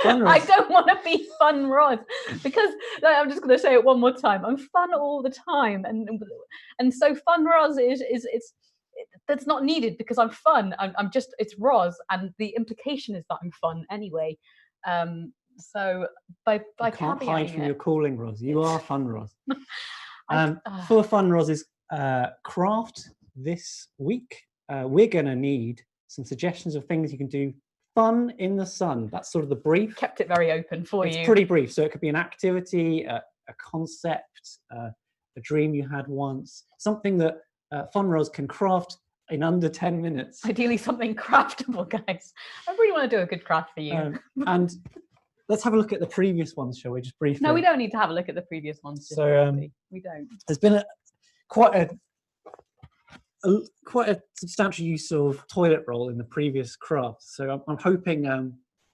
Speaker 2: I don't want to be Fun Roz because I'm just going to say it one more time. I'm fun all the time, and so Fun Roz is that's not needed because I'm fun. I'm just it's Roz, and the implication is that I'm fun anyway. So by
Speaker 3: you can't hide from your calling, Roz. You are Fun Roz.
Speaker 2: I
Speaker 3: For Fun Roz's craft this week, we're going to need some suggestions of things you can do fun in the sun. That's sort of the brief.
Speaker 2: Kept it very open for you.
Speaker 3: It's pretty brief, so it could be an activity, a concept, a dream you had once, something that Fun Roz can craft in under 10 minutes.
Speaker 2: Ideally something craftable, guys. I really want to do a good craft for you.
Speaker 3: And let's have a look at the previous ones, shall we? Just briefly.
Speaker 2: No, we don't need to have a look at the previous ones. Just
Speaker 3: So
Speaker 2: we don't.
Speaker 3: There's been quite a substantial use of toilet roll in the previous craft. So I'm hoping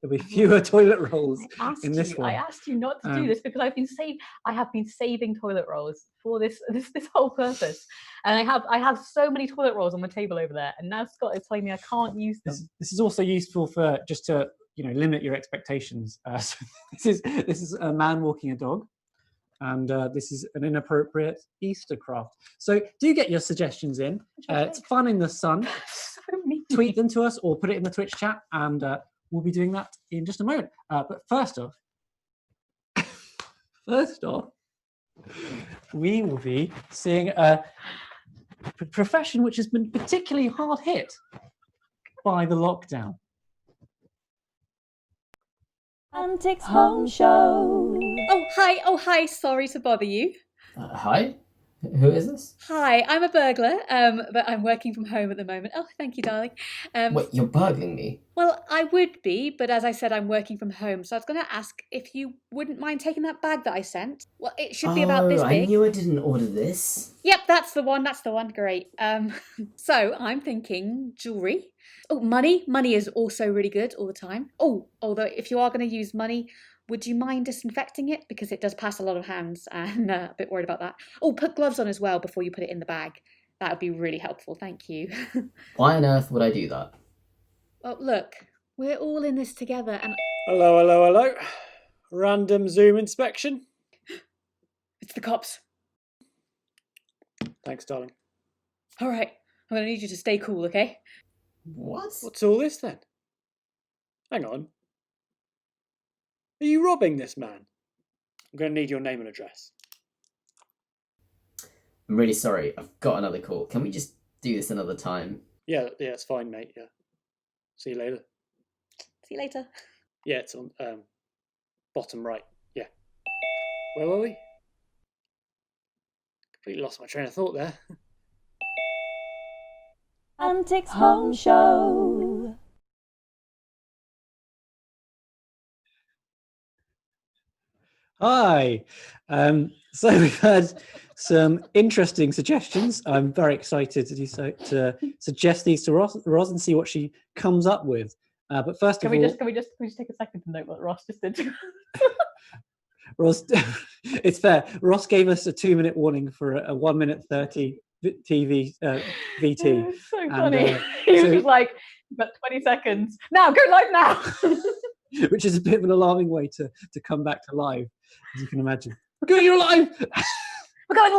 Speaker 3: there'll be fewer toilet rolls in this one.
Speaker 2: I asked you not to do this because I have been saving toilet rolls for this whole purpose, and I have so many toilet rolls on the table over there, and now Scott is telling me I can't use them.
Speaker 3: This is also useful for just to limit your expectations. So this is a man walking a dog, and this is an inappropriate Easter craft. So do get your suggestions in. It's fun in the sun.
Speaker 2: So mean.
Speaker 3: Tweet them to us or put it in the Twitch chat, and we'll be doing that in just a moment. But first off, we will be seeing a profession which has been particularly hard hit by the lockdown.
Speaker 1: Antics Home Show.
Speaker 11: Oh, hi. Sorry to bother you.
Speaker 4: Hi? Who is this?
Speaker 11: Hi, I'm a burglar, but I'm working from home at the moment. Oh, thank you, darling.
Speaker 4: Wait, you're burgling me?
Speaker 11: Well, I would be, but as I said, I'm working from home, so I was going to ask if you wouldn't mind taking that bag that I sent. Well, it should be about this big.
Speaker 4: I knew I didn't order this.
Speaker 11: Yep, that's the one, great. So I'm thinking jewellery. Oh, money. Money is also really good all the time. Oh, although if you are going to use money, would you mind disinfecting it? Because it does pass a lot of hands, and a bit worried about that. Oh, put gloves on as well before you put it in the bag. That would be really helpful, thank you.
Speaker 4: Why on earth would I do that?
Speaker 11: Well, look, we're all in this together, and...
Speaker 3: Hello. Random Zoom inspection.
Speaker 11: It's the cops.
Speaker 3: Thanks, darling.
Speaker 11: All right, I'm going to need you to stay cool, okay?
Speaker 4: What?
Speaker 3: What's all this then? Hang on. Are you robbing this man? I'm going to need your name and address.
Speaker 4: I'm really sorry. I've got another call. Can we just do this another time?
Speaker 3: Yeah, it's fine, mate. Yeah. See you later.
Speaker 11: See you later.
Speaker 3: Yeah, it's on bottom right. Yeah. Where were we? Completely lost my train of thought there.
Speaker 1: Antics Home Show.
Speaker 3: Hi. So we've had some interesting suggestions. I'm very excited to do so, to suggest these to Ross and see what she comes up with. But first
Speaker 2: Can
Speaker 3: of
Speaker 2: we
Speaker 3: all,
Speaker 2: just take a second to note what Ross just did?
Speaker 3: Ross, it's fair. Ross gave us a 2-minute warning for a 1 minute 30 TV VT.
Speaker 2: It's so funny. He was just like, but 20 seconds. Now, go live now.
Speaker 3: Which is a bit of an alarming way to come back to live, as you can imagine. You're live!
Speaker 2: We're going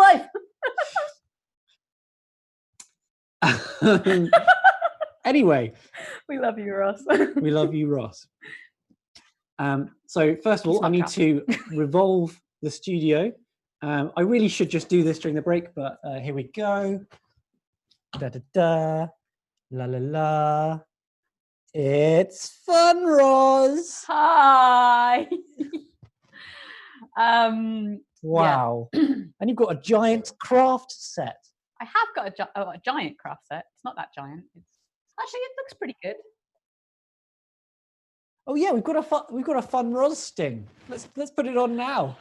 Speaker 2: live!
Speaker 3: Anyway.
Speaker 2: We love you, Ross.
Speaker 3: We love you, Ross. So first of all, I need to revolve the studio. I really should just do this during the break, but here we go. Da-da-da. La-la-la. It's fun, Roz.
Speaker 2: Hi.
Speaker 3: Wow. And you've got a giant craft set.
Speaker 2: I have got a giant craft set. It's not that giant. Actually, it looks pretty good.
Speaker 3: Oh yeah, we've got a fun Roz sting. Let's put it on now.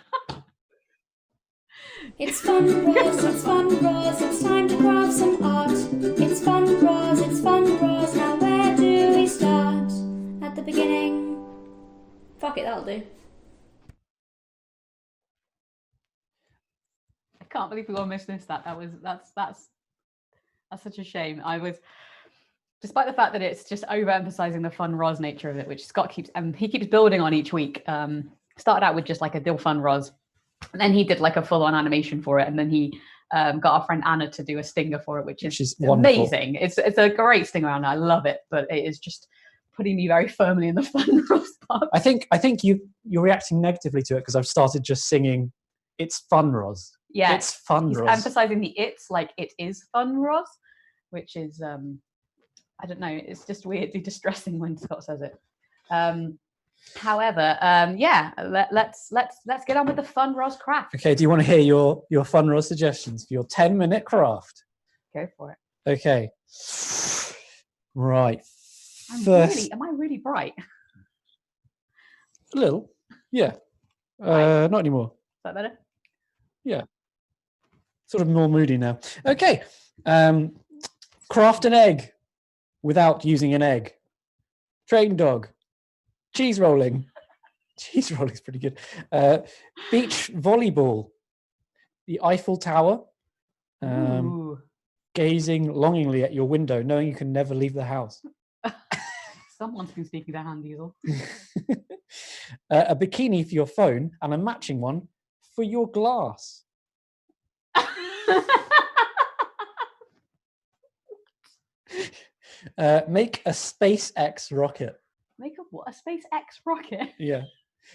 Speaker 13: It's fun, Roz, it's fun, Roz, it's time to craft some art. It's fun, Roz, it's fun, Roz, now where do we start? At the beginning. Fuck it, that'll do.
Speaker 2: I can't believe we almost missed that. That's such a shame. Despite the fact that it's just overemphasizing the fun Roz nature of it, which Scott keeps building on each week. Started out with just like a dill fun Roz, and then he did like a full-on animation for it, and then he got our friend Anna to do a stinger for it, which is amazing. It's a great stinger, and I love it, but it is just putting me very firmly in the fun Roz part.
Speaker 3: I think you're reacting negatively to it because I've started just singing "It's fun, Roz."
Speaker 2: Yeah,
Speaker 3: it's fun, Roz.
Speaker 2: Emphasizing the "it's" like it is fun, Roz, which is I don't know. It's just weirdly distressing when Scott says it. However, yeah, let's get on with the fun Roz craft.
Speaker 3: Okay. Do you want to hear your fun Roz suggestions for your 10-minute craft?
Speaker 2: Go for it.
Speaker 3: Okay. Right.
Speaker 2: Am I really bright?
Speaker 3: A little. Yeah. Not anymore.
Speaker 2: Is that better?
Speaker 3: Yeah. Sort of more moody now. Okay. Craft an egg without using an egg. Train dog. Cheese rolling. Cheese rolling is pretty good. Beach volleyball. The Eiffel Tower. Gazing longingly at your window, knowing you can never leave the house.
Speaker 2: Someone's been speaking to Han Diesel.
Speaker 3: A bikini for your phone and a matching one for your glass. Make a SpaceX rocket.
Speaker 2: Make a what? A SpaceX rocket?
Speaker 3: Yeah.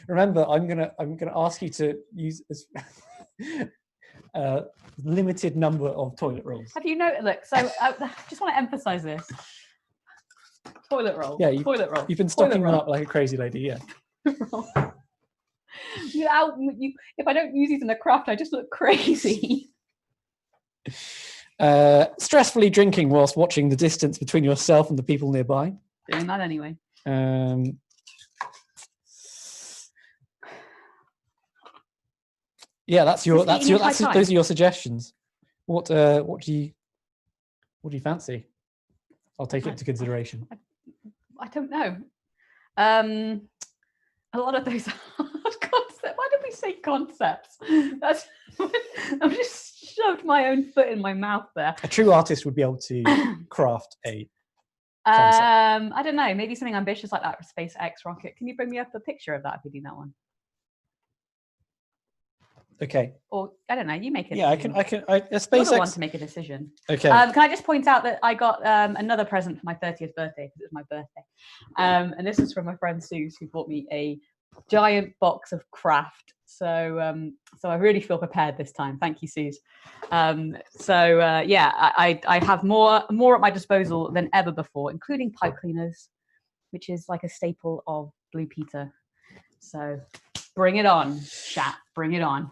Speaker 3: Remember, I'm gonna ask you to use a limited number of toilet rolls.
Speaker 2: Have you noticed? Look, so I just want to emphasize this. Toilet roll.
Speaker 3: Yeah,
Speaker 2: toilet roll.
Speaker 3: You've been stocking them up like a crazy lady, yeah.
Speaker 2: If I don't use these in the craft, I just look crazy.
Speaker 3: Stressfully drinking whilst watching the distance between yourself and the people nearby.
Speaker 2: Doing that anyway.
Speaker 3: Yeah, those are your suggestions. What do you fancy? I'll take it into consideration.
Speaker 2: I don't know. A lot of those concepts. Why did we say concepts? That's I've just shoved my own foot in my mouth there.
Speaker 3: A true artist would be able to craft a
Speaker 2: concept. I don't know. Maybe something ambitious like that. SpaceX rocket. Can you bring me up a picture of that if you do that one?
Speaker 3: Okay.
Speaker 2: Or I don't know. You make it.
Speaker 3: Yeah, I can. A SpaceX.
Speaker 2: You're the one to make a decision.
Speaker 3: Okay.
Speaker 2: Can I just point out that I got another present for my 30th birthday because it was my birthday, and this is from my friend Suze, who bought me a giant box of craft. So I really feel prepared this time. Thank you, Suze. Yeah, I have more at my disposal than ever before, including pipe cleaners, which is like a staple of Blue Peter. So bring it on, chat. Bring it on.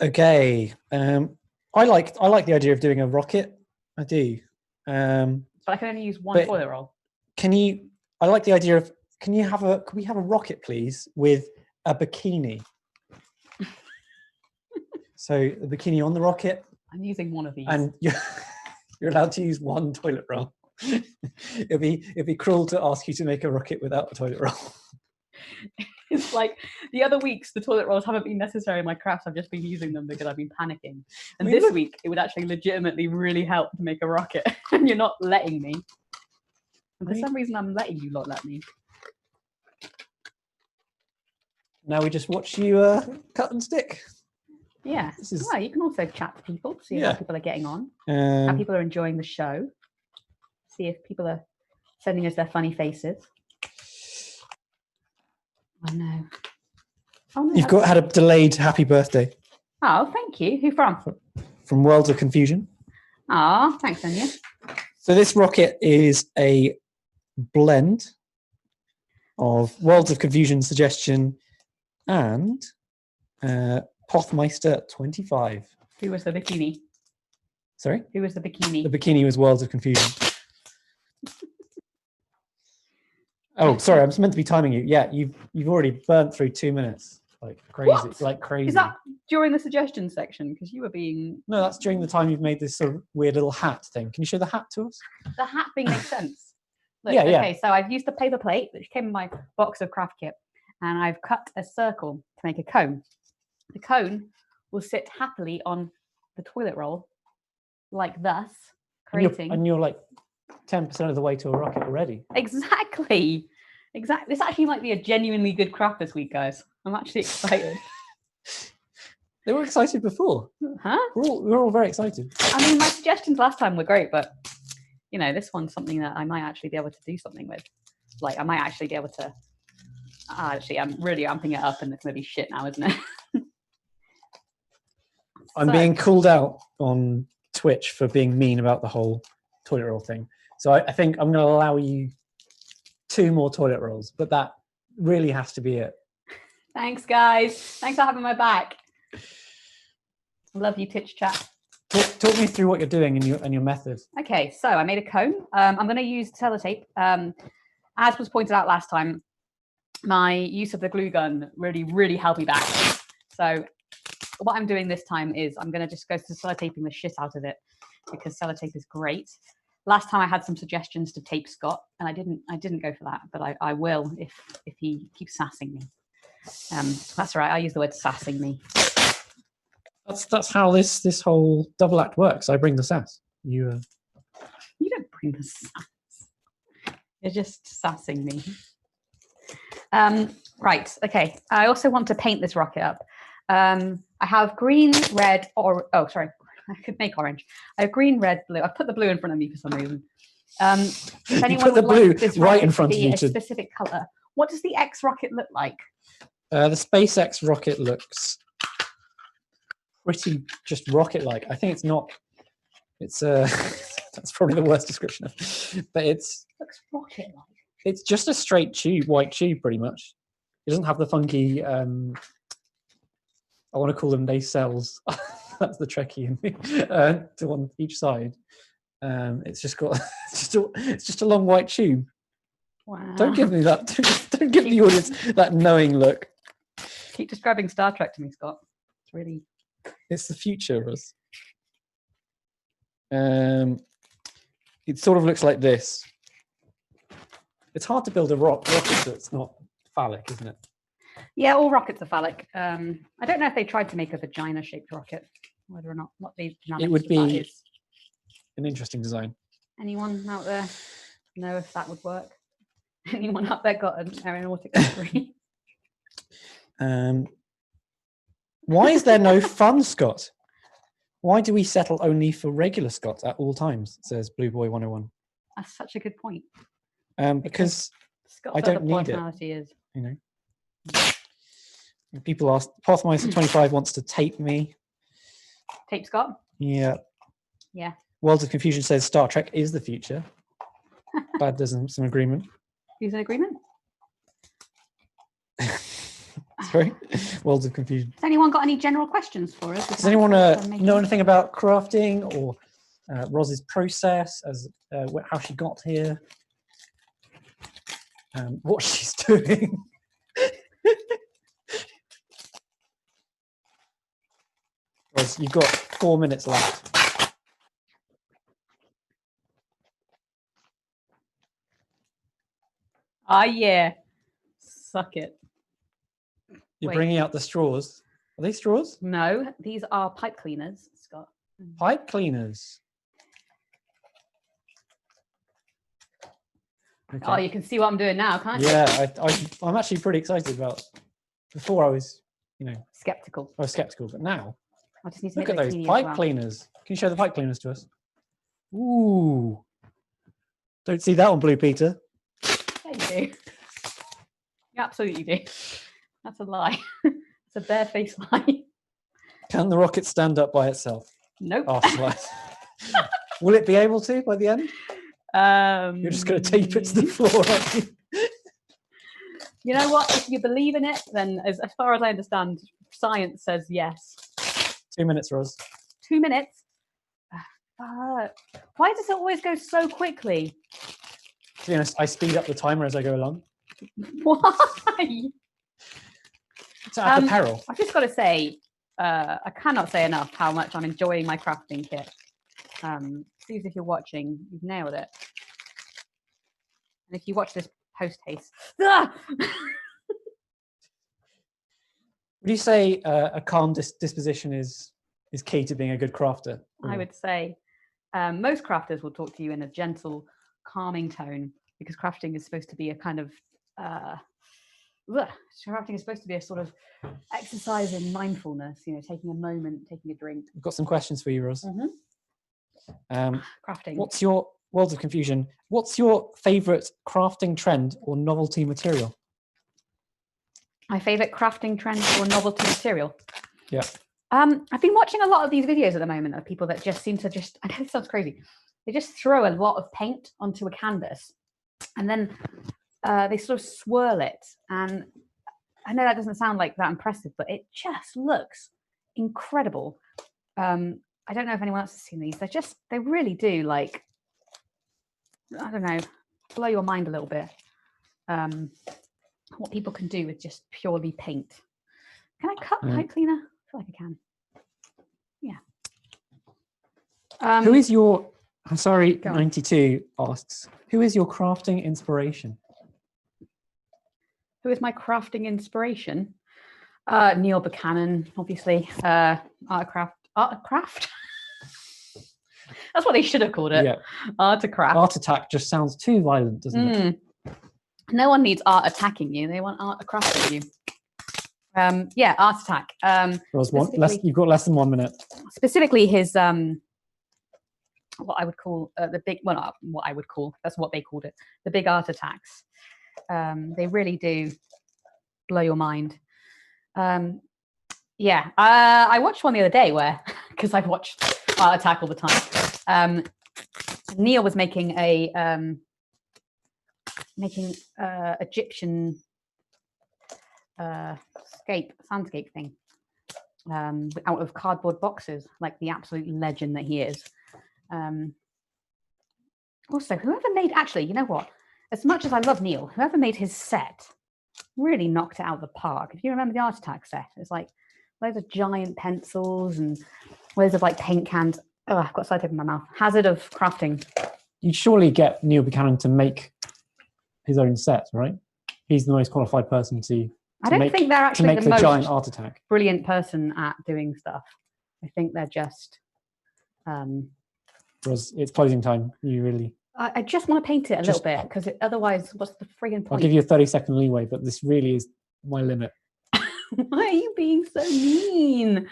Speaker 3: Okay. I like the idea of doing a rocket. I do.
Speaker 2: But I can only use one toilet roll.
Speaker 3: I like the idea of can we have a rocket, please, with a bikini? So the bikini on the rocket.
Speaker 2: I'm using one of these.
Speaker 3: And you're allowed to use one toilet roll. It'd be cruel to ask you to make a rocket without a toilet roll.
Speaker 2: It's like the other weeks, the toilet rolls haven't been necessary in my crafts. I've just been using them because I've been panicking. And this week, it would actually legitimately really help to make a rocket. And you're not letting me. And for some reason, I'm letting you not let me.
Speaker 3: Now we just watch you cut and stick.
Speaker 2: Yeah. Well, you can also chat to people, see how people are getting on, how people are enjoying the show, see if people are sending us their funny faces. Oh no.
Speaker 3: You've had a delayed happy birthday.
Speaker 2: Oh, thank you. Who from?
Speaker 3: From Worlds of Confusion.
Speaker 2: Oh, thanks, Anya.
Speaker 3: So this rocket is a blend of Worlds of Confusion suggestion and Pothmeister 25.
Speaker 2: Who was the bikini?
Speaker 3: Sorry?
Speaker 2: Who was the bikini?
Speaker 3: The bikini was Worlds of Confusion. Oh, sorry, I'm meant to be timing you. Yeah, you've already burnt through 2 minutes. Like crazy.
Speaker 2: What?
Speaker 3: Like crazy.
Speaker 2: Is that during the suggestion section? Because you were being...
Speaker 3: No, that's during the time you've made this sort of weird little hat thing. Can you show the hat to us?
Speaker 2: The hat thing makes sense. Look,
Speaker 3: yeah.
Speaker 2: Okay, so I've used a paper plate, which came in my box of craft kit, and I've cut a circle to make a cone. The cone will sit happily on the toilet roll, like thus, creating...
Speaker 3: And you're like 10% of the way to a rocket already.
Speaker 2: Exactly. This actually might be a genuinely good craft this week, guys. I'm actually excited.
Speaker 3: They were excited before.
Speaker 2: Huh?
Speaker 3: We're all very excited.
Speaker 2: I mean, my suggestions last time were great, but this one's something that I might actually be able to do something with. Like, I might actually be able to... Actually, I'm really amping it up, and it's going to be shit now, isn't it?
Speaker 3: I'm being called out on Twitch for being mean about the whole toilet roll thing. So I think I'm going to allow you 2 more toilet rolls, but that really has to be it.
Speaker 2: Thanks, guys. Thanks for having my back. Love you, Twitch chat.
Speaker 3: Talk me through what you're doing and your method.
Speaker 2: Okay, so I made a cone. I'm going to use sellotape. As was pointed out last time, my use of the glue gun really held me back. So what I'm doing this time is I'm going to just go to sellotaping the shit out of it because sellotape is great. Last time I had some suggestions to tape Scott, and I didn't go for that, but I will if he keeps sassing me. That's right. I use the word sassing me.
Speaker 3: That's how this whole double act works. I bring the sass. You
Speaker 2: don't bring the sass. You're just sassing me. Right. Okay. I also want to paint this rocket up. I have green, red, or sorry, I could make orange. I have green, red, blue. I put the blue in front of me for some reason. If anyone
Speaker 3: put the
Speaker 2: would
Speaker 3: blue
Speaker 2: like this
Speaker 3: right
Speaker 2: rocket
Speaker 3: in front
Speaker 2: to
Speaker 3: of
Speaker 2: be
Speaker 3: you
Speaker 2: a
Speaker 3: to-
Speaker 2: specific color, what does the X rocket look like?
Speaker 3: The SpaceX rocket looks pretty just rocket-like. I think it's not. It's that's probably the worst description of, but it's
Speaker 2: looks rocket-like.
Speaker 3: It's just a straight tube, white tube, pretty much. It doesn't have the funky. I want to call them nacelles. That's the Trekkie in me. To on each side. It's just got. It's just a long white tube.
Speaker 2: Wow.
Speaker 3: Don't give me that. Don't give the audience that knowing look.
Speaker 2: Keep describing Star Trek to me, Scott. It's really.
Speaker 3: It's the future, Roz. It sort of looks like this. It's hard to build a rocket that's not phallic, isn't it?
Speaker 2: Yeah, all rockets are phallic. I don't know if they tried to make a vagina-shaped rocket, whether or not what the dynamics
Speaker 3: It would
Speaker 2: of that
Speaker 3: be
Speaker 2: is.
Speaker 3: an interesting design.
Speaker 2: Anyone out there know if that would work? Anyone out there got an aeronautics degree?
Speaker 3: Why is there no fun, Scott? Why do we settle only for regular Scott at all times? Says Blue Boy 101.
Speaker 2: That's such a good point.
Speaker 3: Because
Speaker 2: Scott's
Speaker 3: I don't
Speaker 2: other
Speaker 3: need it.
Speaker 2: personality is.
Speaker 3: You know. People ask. Pathmeister 25 wants to tape me.
Speaker 2: Tape Scott?
Speaker 3: Yeah.
Speaker 2: Yeah.
Speaker 3: Worlds of Confusion says Star Trek is the future. Glad there's some agreement.
Speaker 2: Who's in agreement?
Speaker 3: Sorry? Worlds of Confusion.
Speaker 2: Has anyone got any general questions for us?
Speaker 3: Does anyone know anything about crafting or Roz's process, as how she got here? What she's doing? Roz, you've got 4 minutes left.
Speaker 2: Ah, yeah. Suck it.
Speaker 3: You're
Speaker 2: Wait.
Speaker 3: bringing out the straws. Are they straws?
Speaker 2: No, these are pipe cleaners, Scott.
Speaker 3: Pipe cleaners. Okay.
Speaker 2: Oh, you can see what I'm doing now, can't you?
Speaker 3: Yeah, I'm actually pretty excited about. Before I was,
Speaker 2: skeptical.
Speaker 3: I was skeptical, but now
Speaker 2: I just need to
Speaker 3: look
Speaker 2: make
Speaker 3: at those pipe cleaners. Can you show the pipe cleaners to us? Ooh, don't see that on Blue Peter.
Speaker 2: Yeah, you do. You absolutely do. That's a lie. It's a barefaced lie.
Speaker 3: Can the rocket stand up by itself?
Speaker 2: Nope.
Speaker 3: Afterlife. Will it be able to by the end? You're just going to tape it to the floor, aren't you?
Speaker 2: You know what? If you believe in it, then as far as I understand, science says yes.
Speaker 3: 2 minutes, Roz.
Speaker 2: 2 minutes? Why does it always go so quickly?
Speaker 3: To be honest, I speed up the timer as I go along.
Speaker 2: Why?
Speaker 3: It's at the peril.
Speaker 2: I've just got to say, I cannot say enough how much I'm enjoying my crafting kit. Please, if you're watching, you've nailed it. And if you watch this post-haste... Ah!
Speaker 3: Would you say a calm disposition is key to being a good crafter?
Speaker 2: I would say most crafters will talk to you in a gentle, calming tone, because crafting is supposed to be a kind of crafting is supposed to be a sort of exercise in mindfulness. Taking a moment, taking a drink.
Speaker 3: I've got some questions for you, Roz.
Speaker 2: Crafting.
Speaker 3: What's your Worlds of Confusion? What's your favourite crafting trend or novelty material?
Speaker 2: My favourite crafting trend or novelty material.
Speaker 3: Yeah.
Speaker 2: I've been watching a lot of these videos at the moment of people that just seem to I know this sounds crazy. They just throw a lot of paint onto a canvas and then they sort of swirl it. And I know that doesn't sound like that impressive, but it just looks incredible. I don't know if anyone else has seen these. They really do, like, I don't know, blow your mind a little bit. What people can do with just purely paint. Can I cut pipe cleaner? I feel like I can. Yeah.
Speaker 3: Who is your, I'm sorry, 92 asks, who is your crafting inspiration?
Speaker 2: Who is my crafting inspiration? Neil Buchanan, obviously. Art of Craft. That's what they should have called it.
Speaker 3: Yeah.
Speaker 2: Art of Craft.
Speaker 3: Art Attack just sounds too violent, doesn't it?
Speaker 2: No one needs art attacking you. They want art crafting you. Yeah, Art Attack.
Speaker 3: You've got less than 1 minute.
Speaker 2: Specifically his, what I would call the big, well, not what I would call, that's what they called it, the big art attacks. They really do blow your mind. Yeah, I watched one the other day where, because I've watched Art Attack all the time. Neil was making a Egyptian soundscape thing out of cardboard boxes, like the absolute legend that he is. Also, whoever made, actually, you know what? As much as I love Neil, whoever made his set really knocked it out of the park. If you remember the Art Attack set, it's like loads of giant pencils and loads of like paint cans. Oh, I've got side tape in my mouth. Hazard of crafting.
Speaker 3: You'd surely get Neil Buchanan to make his own set, right? He's the most qualified person to
Speaker 2: I don't think they're actually
Speaker 3: make
Speaker 2: the most
Speaker 3: giant Art Attack.
Speaker 2: Brilliant person at doing stuff. I think they're just.
Speaker 3: Because it's closing time. You really.
Speaker 2: I just want to paint it a little bit because otherwise, what's the friggin' point?
Speaker 3: I'll give you a 30-second leeway, but this really is my limit.
Speaker 2: Why are you being so mean?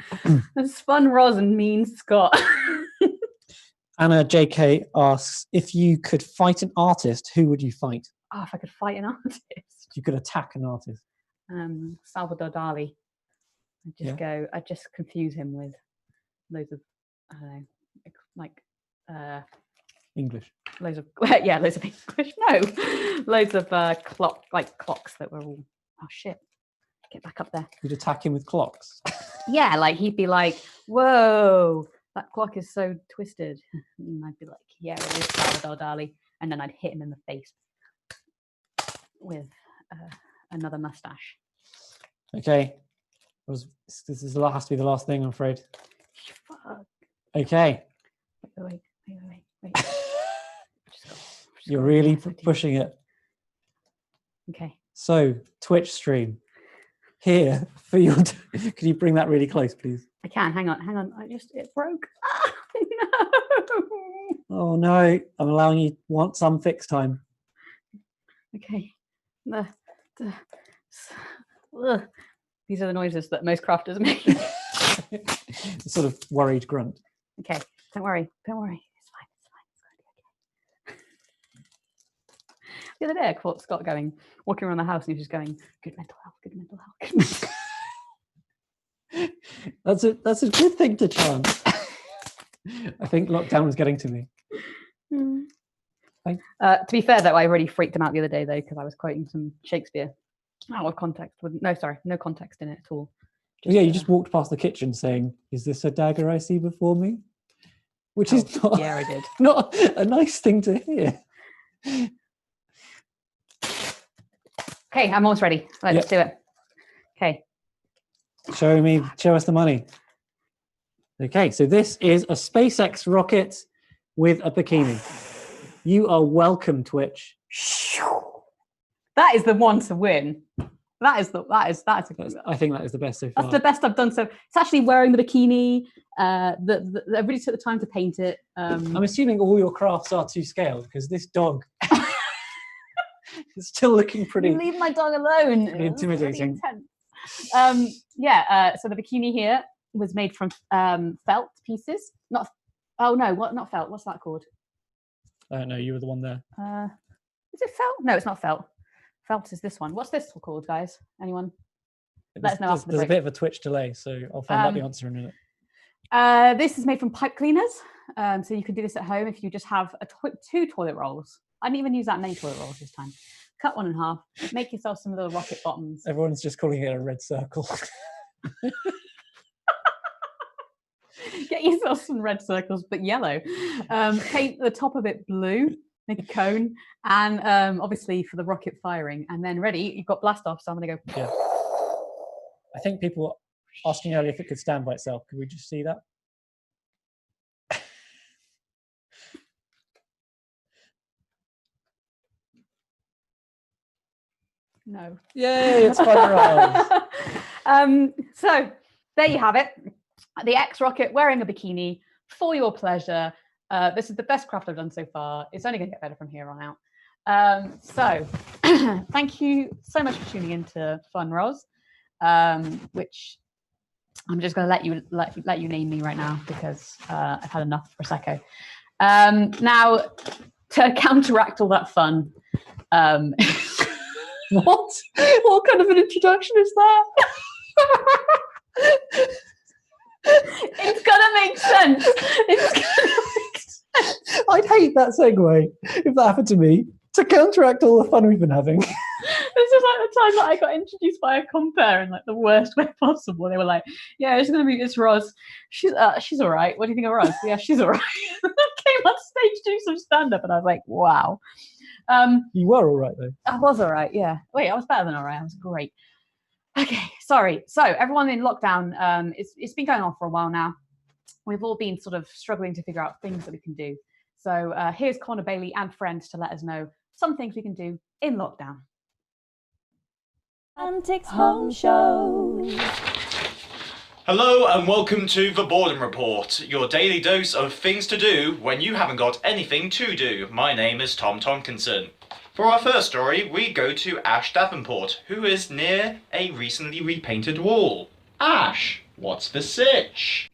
Speaker 2: That's fun, Roz, and mean Scott.
Speaker 3: Anna JK asks, if you could fight an artist, who would you fight?
Speaker 2: Oh, if I could fight an artist.
Speaker 3: You could attack an artist.
Speaker 2: Salvador Dali. I'd just confuse him with loads of, I don't know, like
Speaker 3: English.
Speaker 2: Loads of English. No, loads of clocks that were all. Oh shit! Get back up there.
Speaker 3: You'd attack him with clocks.
Speaker 2: Yeah, like he'd be like, "Whoa, that clock is so twisted," and I'd be like, "Yeah, it is Salvador Dali," and then I'd hit him in the face with another mustache.
Speaker 3: Okay, this has to be the last thing, I'm afraid.
Speaker 2: Fuck.
Speaker 3: Okay.
Speaker 2: Wait.
Speaker 3: You're really pushing it.
Speaker 2: Okay.
Speaker 3: So, Twitch stream. Here for your. Can you bring that really close, please?
Speaker 2: I can. Hang on. It broke. No.
Speaker 3: Oh no! I'm allowing you some fix time.
Speaker 2: Okay. These are the noises that most crafters make.
Speaker 3: The sort of worried grunt.
Speaker 2: Okay. Don't worry. It's fine. It's going to be okay. The other day, I caught Scott walking around the house, and he was just going, "Good mental health, good mental health, good mental health."
Speaker 3: That's a good thing to chant. I think lockdown was getting to me.
Speaker 2: To be fair, though, I really freaked him out the other day, though, because I was quoting some Shakespeare out of context. No context in it at all.
Speaker 3: You just walked past the kitchen saying, "Is this a dagger I see before me?" Which is not.
Speaker 2: Yeah, I did.
Speaker 3: Not a nice thing to hear.
Speaker 2: Okay, I'm almost ready. Let's do it. Okay.
Speaker 3: Show us the money. Okay, so this is a SpaceX rocket with a bikini. You are welcome, Twitch.
Speaker 2: That is the one to win. That is.
Speaker 3: I think that is the best so far.
Speaker 2: That's the best I've done. So it's actually wearing the bikini. I really took the time to paint it.
Speaker 3: I'm assuming all your crafts are to scale because this dog is still looking pretty.
Speaker 2: Leave my dog alone.
Speaker 3: Pretty intimidating.
Speaker 2: So the bikini here was made from felt pieces. Not felt. What's that called?
Speaker 3: I don't know. You were the one there.
Speaker 2: Is it felt? No, it's not felt. Felt is this one. What's this called, guys? Anyone? Let us know after the
Speaker 3: There's
Speaker 2: break.
Speaker 3: a bit of a Twitch delay, so I'll find out the answer in a minute.
Speaker 2: This is made from pipe cleaners. So you can do this at home if you just have 2 toilet rolls. I didn't even use that many toilet rolls this time. Cut one in half. Make yourself some little rocket bottoms.
Speaker 3: Everyone's just calling it a red circle.
Speaker 2: Get yourself some red circles, but yellow. Paint the top of it blue, make a cone, and obviously for the rocket firing. And then ready, you've got blast off, so I'm going to go.
Speaker 3: Yeah. I think people were asking earlier if it could stand by itself. Could we just see that?
Speaker 2: No.
Speaker 3: Yay, it's fun.
Speaker 2: So there you have it. The ex-rocket wearing a bikini for your pleasure. This is the best craft I've done so far. It's only going to get better from here on out. So thank you so much for tuning in to Fun Roz, which I'm just going to let you name me right now because I've had enough of Prosecco. Now, to counteract all that fun, what kind of an introduction is that? It's gonna make sense. It's gonna make sense.
Speaker 3: I'd hate that segue if that happened to me. To counteract all the fun we've been having.
Speaker 2: This is like the time that I got introduced by a compere in like the worst way possible. They were like, "Yeah, it's gonna be this Roz. She's all right. What do you think of Roz? Yeah, she's all right." I came on stage to do some stand up, and I was like, "Wow."
Speaker 3: You were all right though.
Speaker 2: I was all right. Yeah. Wait, I was better than all right. I was great. Okay, sorry. So everyone in lockdown, it's been going on for a while now. We've all been sort of struggling to figure out things that we can do. So here's Connor Bailey and friends to let us know some things we can do in lockdown.
Speaker 1: Antics Home Show.
Speaker 14: Hello and welcome to The Boredom Report, your daily dose of things to do when you haven't got anything to do. My name is Tom Tompkinson. For our first story, we go to Ash Davenport, who is near a recently repainted wall. Ash, what's the sitch?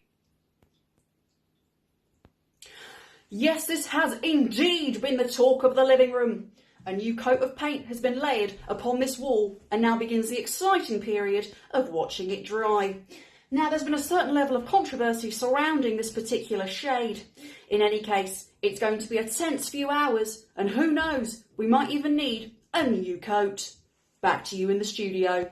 Speaker 15: Yes, this has indeed been the talk of the living room. A new coat of paint has been laid upon this wall and now begins the exciting period of watching it dry. Now, there's been a certain level of controversy surrounding this particular shade. In any case, it's going to be a tense few hours, and who knows, we might even need a new coat. Back to you in the studio.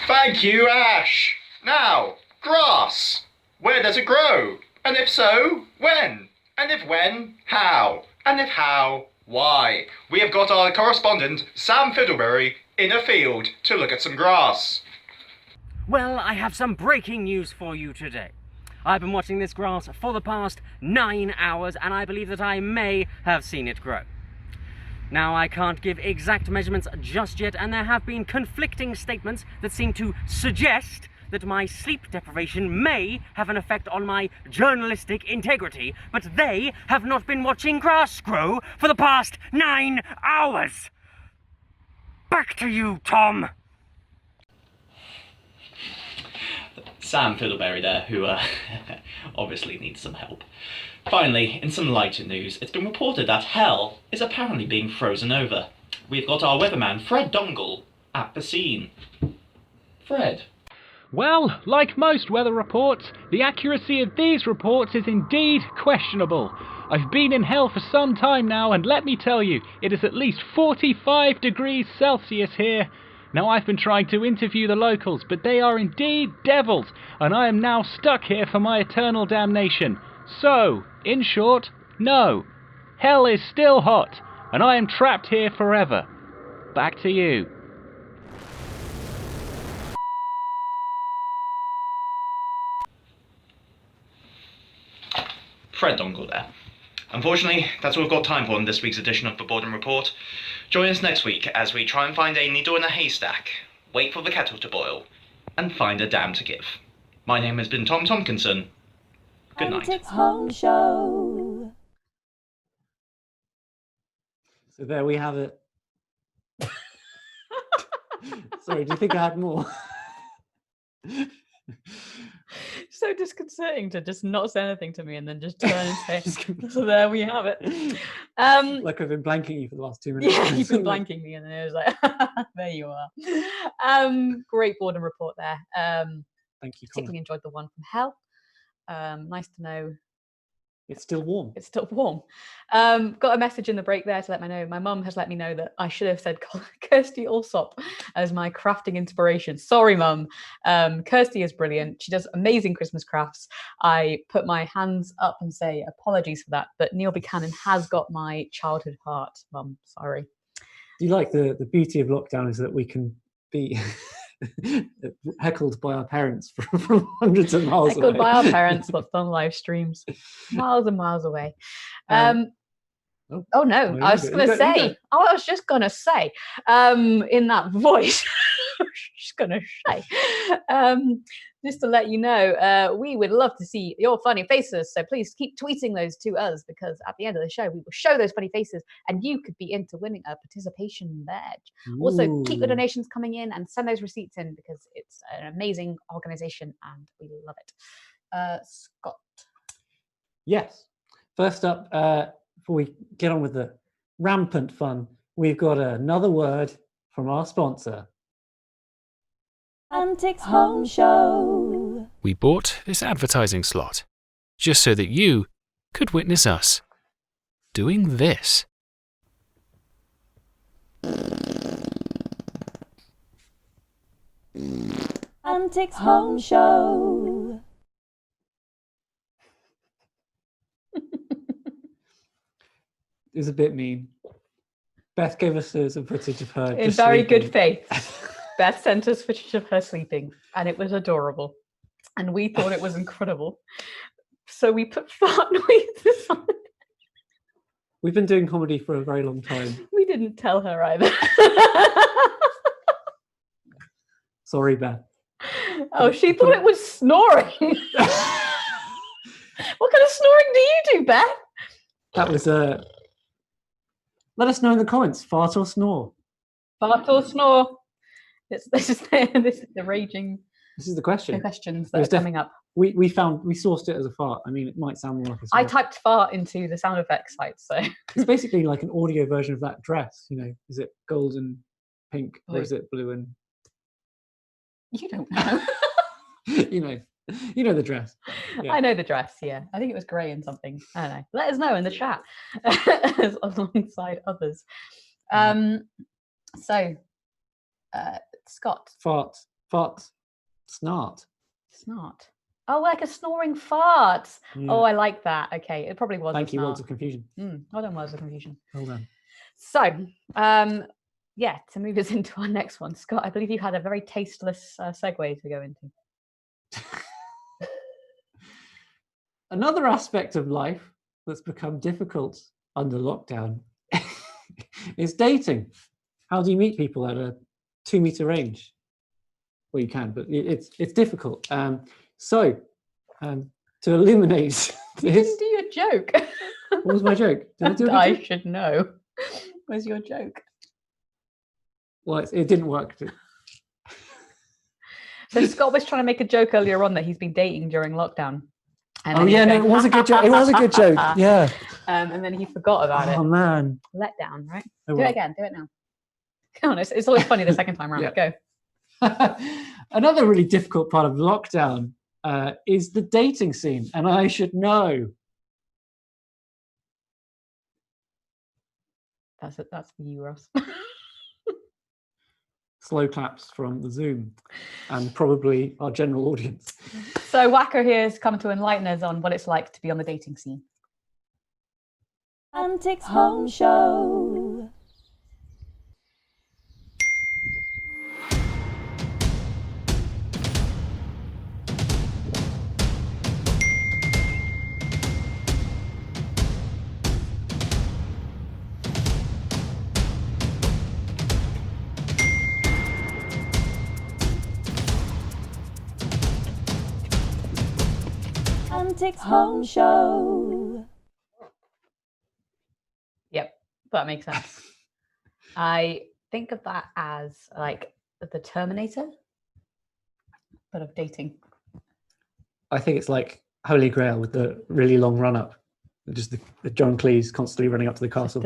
Speaker 14: Thank you, Ash. Now, grass. Where does it grow? And if so, when? And if when, how? And if how, why? We have got our correspondent, Sam Fiddleberry, in a field to look at some grass.
Speaker 16: Well, I have some breaking news for you today. I've been watching this grass for the past 9 hours, and I believe that I may have seen it grow. Now, I can't give exact measurements just yet, and there have been conflicting statements that seem to suggest that my sleep deprivation may have an effect on my journalistic integrity, but they have not been watching grass grow for the past 9 hours. Back to you, Tom.
Speaker 14: Sam Fiddleberry there, who obviously needs some help. Finally, in some lighter news, it's been reported that hell is apparently being frozen over. We've got our weatherman, Fred Dongle, at the scene. Fred.
Speaker 17: Well, like most weather reports, the accuracy of these reports is indeed questionable. I've been in hell for some time now, and let me tell you, it is at least 45 degrees Celsius here. Now, I've been trying to interview the locals, but they are indeed devils, and I am now stuck here for my eternal damnation. So, in short, no. Hell is still hot, and I am trapped here forever. Back to you.
Speaker 14: Fred Dongle there. Unfortunately, that's all we've got time for in this week's edition of the Boredom Report. Join us next week as we try and find a needle in a haystack, wait for the kettle to boil, and find a damn to give. My name has been Tom Tompkinson. Good night.
Speaker 1: Antics Home Show.
Speaker 3: So there we have it. Sorry, do you think I had more?
Speaker 2: So disconcerting to just not say anything to me and then just turn and say, so there we have it.
Speaker 3: Like I've been blanking you for the last 2 minutes.
Speaker 2: Yeah, you've been blanking me and then it was like, there you are. Great boredom report there.
Speaker 3: Thank you, Connor.
Speaker 2: Particularly enjoyed the one from hell. Nice to know
Speaker 3: It's still warm.
Speaker 2: It's still warm. Got a message in the break there to let me know. My mum has let me know that I should have said Kirsty Allsop as my crafting inspiration. Sorry, Mum. Kirsty is brilliant. She does amazing Christmas crafts. I put my hands up and say apologies for that, but Neil Buchanan has got my childhood heart, Mum. Sorry.
Speaker 3: Do you like the beauty of lockdown is that we can be heckled by our parents from hundreds of miles away.
Speaker 2: Heckled by our parents, what's on live streams, miles and miles away. Oh no, I was just gonna say, in that voice, just gonna say, just to let you know, we would love to see your funny faces. So please keep tweeting those to us, because at the end of the show, we will show those funny faces and you could be into winning a participation badge. Also, keep the donations coming in and send those receipts in, because it's an amazing organization and we love it. Scott.
Speaker 3: Yes. First up, before we get on with the rampant fun, we've got another word from our sponsor.
Speaker 1: Antics Home Show.
Speaker 10: We bought this advertising slot just so that you could witness us doing this.
Speaker 1: Antics Home Show.
Speaker 3: It was a bit mean. Beth gave us some footage of her
Speaker 2: in very good faith. Beth sent us footage of her sleeping, and it was adorable, and we thought it was incredible. So we put fart noises on.
Speaker 3: We've been doing comedy for a very long time.
Speaker 2: We didn't tell her either.
Speaker 3: Sorry, Beth.
Speaker 2: Oh, she thought it was snoring. What kind of snoring do you do, Beth?
Speaker 3: That was let us know in the comments. Fart or snore?
Speaker 2: Fart or snore? This is the raging.
Speaker 3: This is the question.
Speaker 2: The questions that are coming up.
Speaker 3: We sourced it as a fart. I mean, it might sound more like a snore.
Speaker 2: I typed fart into the sound effects site, so
Speaker 3: it's basically like an audio version of that dress. You know, is it gold and pink,
Speaker 2: blue.
Speaker 3: or is it blue and?
Speaker 2: You don't know.
Speaker 3: you know the dress.
Speaker 2: Yeah. I know the dress. Yeah, I think it was grey and something. I don't know. Let us know in the chat alongside others. So. Scott.
Speaker 3: Fart. Snart.
Speaker 2: Oh, like a snoring fart. Yeah. Oh, I like that. Okay, it probably was.
Speaker 3: Thank you, Words of Confusion.
Speaker 2: Well done, Words of Confusion.
Speaker 3: Well done.
Speaker 2: So, to move us into our next one, Scott, I believe you had a very tasteless segue to go into.
Speaker 3: Another aspect of life that's become difficult under lockdown is dating. How do you meet people at a 2-meter range? Well, you can, but it's difficult. So to eliminate this,
Speaker 2: you didn't do your joke.
Speaker 3: What was my joke? Did I do it?
Speaker 2: I should know. Where's your joke?
Speaker 3: Well, it didn't work.
Speaker 2: So Scott was trying to make a joke earlier on that he's been dating during lockdown.
Speaker 3: And it was a good joke. It was a good joke. Yeah.
Speaker 2: And then he forgot about it.
Speaker 3: Oh man.
Speaker 2: Let down, right? Do it again. Do it now. Come on, it's always funny the second time around.
Speaker 3: Yeah.
Speaker 2: Go.
Speaker 3: Another really difficult part of lockdown is the dating scene, and I should know.
Speaker 2: That's for you, Ross.
Speaker 3: Slow claps from the Zoom and probably our general audience.
Speaker 2: So Wacker here has come to enlighten us on what it's like to be on the dating scene.
Speaker 1: Antics Home Show. Antics Home Show.
Speaker 2: Yep, that makes sense. I think of that as like the Terminator, but of dating.
Speaker 3: I think it's like Holy Grail with the really long run up. Just the John Cleese constantly running up to the castle.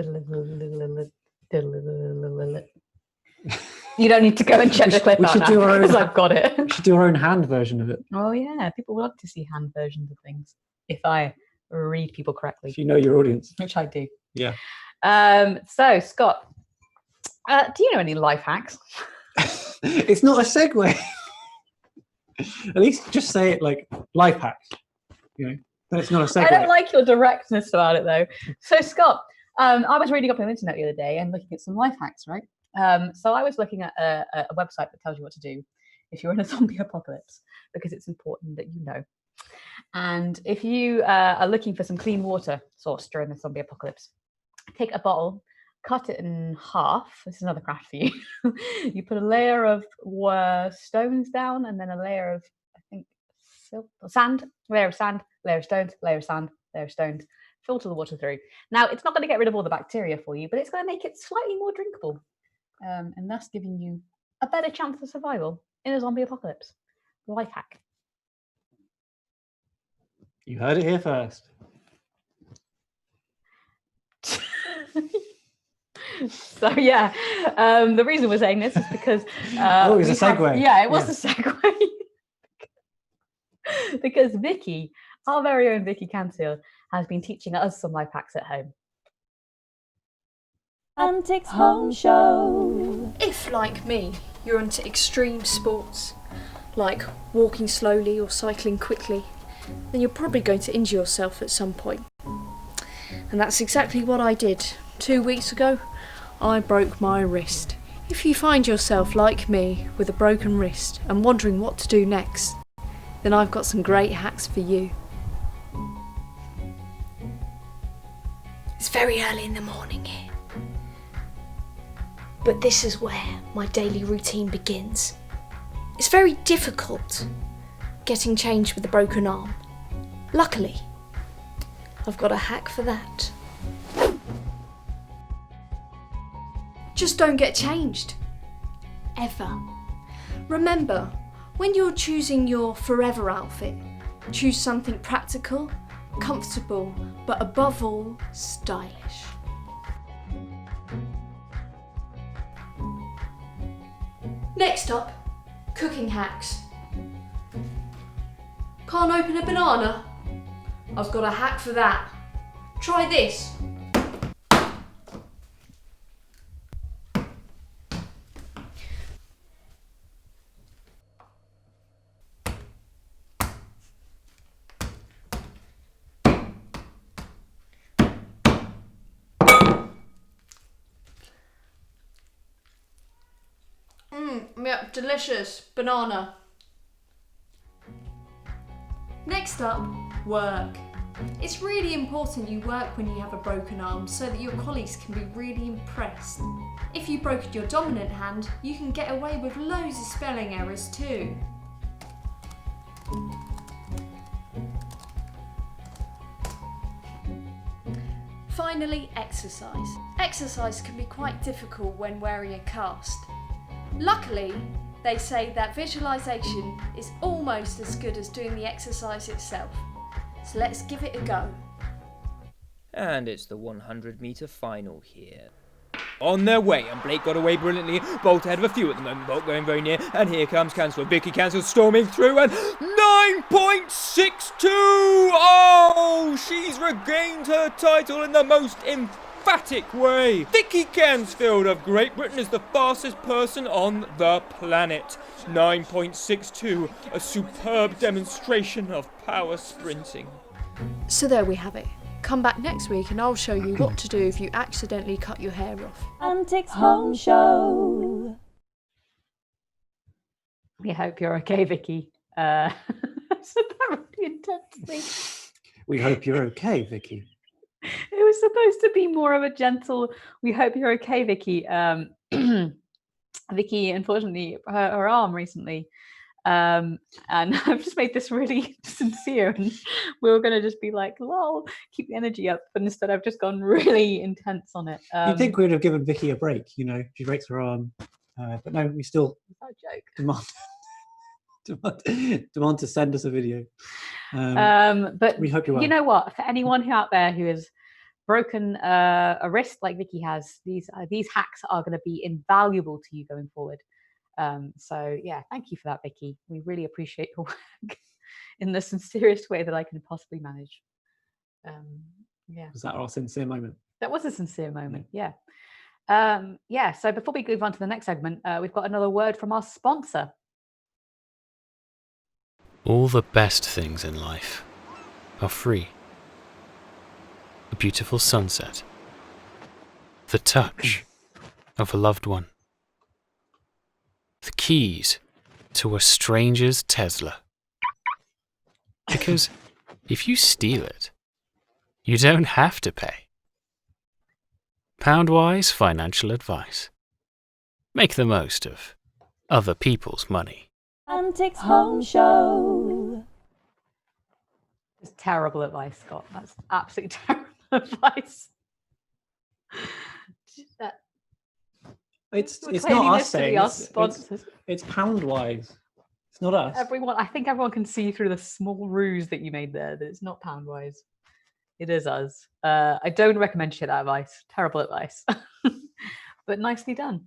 Speaker 2: You don't need to go and check the clip out now because I've got it.
Speaker 3: We should do our own hand version of it.
Speaker 2: Oh yeah, people would love to see hand versions of things. If I read people correctly.
Speaker 3: If you know your audience.
Speaker 2: Which I do.
Speaker 3: Yeah.
Speaker 2: So, Scott, do you know any life hacks?
Speaker 3: It's not a segue. At least just say it like life hacks. You know, then it's not a segue.
Speaker 2: I don't like your directness about it though. So, Scott, I was reading up on the internet the other day and looking at some life hacks, right? So I was looking at a website that tells you what to do if you're in a zombie apocalypse, because it's important that you know. And if you are looking for some clean water source during the zombie apocalypse, take a bottle, cut it in half. This is another craft for you. You put a layer of stones down, and then a layer of, I think, sand, layer of sand, layer of stones, layer of sand, layer of stones. Filter the water through. Now, it's not going to get rid of all the bacteria for you, but it's going to make it slightly more drinkable, and thus giving you a better chance of survival in a zombie apocalypse. Life hack.
Speaker 3: You heard it here first.
Speaker 2: So yeah, the reason we're saying this is because
Speaker 3: it was a segue.
Speaker 2: It was a segue. Because Vicky, our very own Vicky Cantil, has been teaching us some life hacks at home.
Speaker 1: Antics Home Show.
Speaker 18: If, like me, you're into extreme sports, like walking slowly or cycling quickly, then you're probably going to injure yourself at some point. And that's exactly what I did. 2 weeks ago, I broke my wrist. If you find yourself, like me, with a broken wrist and wondering what to do next, then I've got some great hacks for you. It's very early in the morning here, but this is where my daily routine begins. It's very difficult getting changed with a broken arm. Luckily, I've got a hack for that. Just don't get changed. Ever. Remember, when you're choosing your forever outfit, choose something practical, comfortable, but above all, stylish. Next up, cooking hacks. Can't open a banana? I've got a hack for that. Try this. Yep, delicious. Banana. Next up, work. It's really important you work when you have a broken arm so that your colleagues can be really impressed. If you broke your dominant hand, you can get away with loads of spelling errors too. Finally, exercise. Exercise can be quite difficult when wearing a cast. Luckily, they say that visualization is almost as good as doing the exercise itself. So let's give it a go.
Speaker 19: And it's the 100-metre final here. On their way, and Blake got away brilliantly. Bolt ahead of a few at the moment, Bolt going very near, and here comes Cancel. Vicky Cancel storming through, and 9.62! Oh, she's regained her title in the most emphatic way. Vicky Cansfield of Great Britain is the fastest person on the planet. 9.62, a superb demonstration of power sprinting.
Speaker 18: So there we have it. Come back next week and I'll show you what to do if you accidentally cut your hair off.
Speaker 1: Antics Home Show.
Speaker 2: We hope you're okay, Vicky. I said that really intensely.
Speaker 3: We hope you're okay, Vicky.
Speaker 2: It was supposed to be more of a gentle, we hope you're okay, Vicky. Vicky, unfortunately, her arm recently. And I've just made this really sincere, and we were going to just be like, lol, keep the energy up. But instead, I've just gone really intense on it.
Speaker 3: You'd think we'd have given Vicky a break, you know, she breaks her arm. But no, we still demand to send us a video.
Speaker 2: But
Speaker 3: we hope you're well.
Speaker 2: You know what? For anyone out there who has broken a wrist like Vicky has, these hacks are going to be invaluable to you going forward. So yeah, thank you for that, Vicky. We really appreciate your work in the sincerest way that I can possibly manage. Yeah.
Speaker 3: Was that our sincere moment?
Speaker 2: That was a sincere moment. Yeah. Yeah. So before we move on to the next segment, we've got another word from our sponsor.
Speaker 10: All the best things in life are free. A beautiful sunset. The touch of a loved one. The keys to a stranger's Tesla. Because if you steal it, you don't have to pay. Poundwise financial advice. Make the most of other people's money.
Speaker 1: Antics Home Show.
Speaker 2: It's terrible advice, Scott. That's absolutely terrible advice.
Speaker 3: It's
Speaker 2: We're
Speaker 3: not
Speaker 2: claiming
Speaker 3: us
Speaker 2: this to be
Speaker 3: saying
Speaker 2: our
Speaker 3: it's
Speaker 2: sponsors.
Speaker 3: Poundwise. It's not us.
Speaker 2: I think everyone can see through the small ruse that you made there, that it's not Poundwise. It is us. I don't recommend shit that advice. Terrible advice. But nicely done.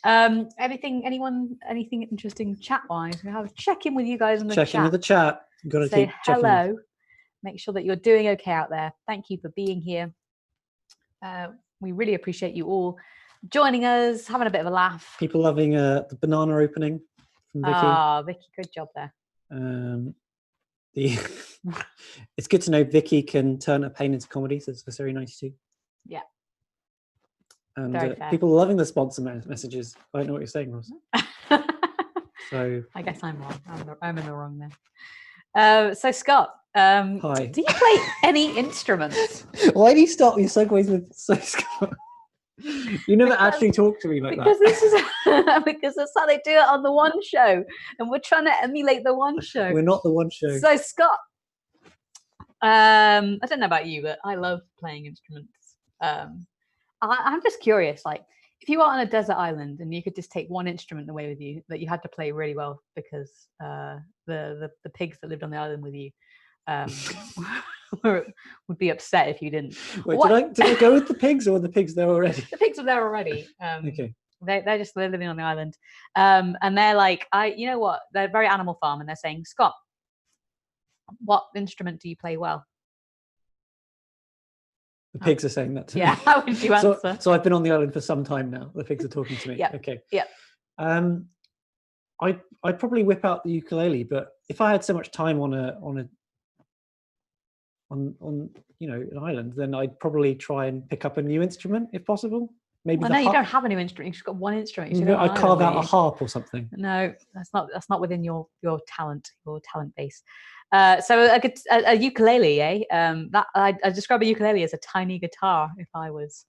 Speaker 2: Anything interesting chat-wise? We have a check-in with you guys in the chat.
Speaker 3: Check in with the chat. You've got to
Speaker 2: Say
Speaker 3: keep checking.
Speaker 2: hello. Make sure that you're doing okay out there. Thank you for being here. We really appreciate you all joining us, having a bit of a laugh.
Speaker 3: People loving the banana opening from Vicky.
Speaker 2: Ah, Vicky, good job there.
Speaker 3: It's good to know Vicky can turn a pain into comedy, so it's for Series 92.
Speaker 2: Yeah.
Speaker 3: And
Speaker 2: Very fair.
Speaker 3: people are loving the sponsor messages. I don't know what you're saying, Ross. So
Speaker 2: I guess I'm wrong. I'm in the wrong there. So Scott,
Speaker 3: hi.
Speaker 2: Do you play any instruments?
Speaker 3: Why do you start your segues with so Scott? You never actually talk to me like
Speaker 2: because
Speaker 3: that.
Speaker 2: this is because that's how they do it on the One Show, and we're trying to emulate the One Show.
Speaker 3: We're not the One Show.
Speaker 2: So Scott, I don't know about you, but I love playing instruments. I'm just curious, like if you were on a desert island and you could just take one instrument away with you that you had to play really well because the pigs that lived on the island with you would be upset if you didn't.
Speaker 3: Wait, did I go with the pigs or were the pigs there already?
Speaker 2: The pigs were there already.
Speaker 3: Okay.
Speaker 2: They're just living on the island, and they're like, you know what? They're very Animal Farm, and they're saying, Scott, what instrument do you play well?
Speaker 3: The pigs are saying that to me.
Speaker 2: Yeah, how would you answer?
Speaker 3: So I've been on the island for some time now. The pigs are talking to me.
Speaker 2: Yeah.
Speaker 3: Okay.
Speaker 2: Yeah.
Speaker 3: I'd probably whip out the ukulele, but if I had so much time on an island, then I'd probably try and pick up a new instrument if possible. Maybe
Speaker 2: well, no, you don't have a new instrument. You've just got one instrument.
Speaker 3: I'd carve out a harp or something.
Speaker 2: No, that's not within your talent base. So a ukulele, eh? That I describe a ukulele as a tiny guitar. If I was.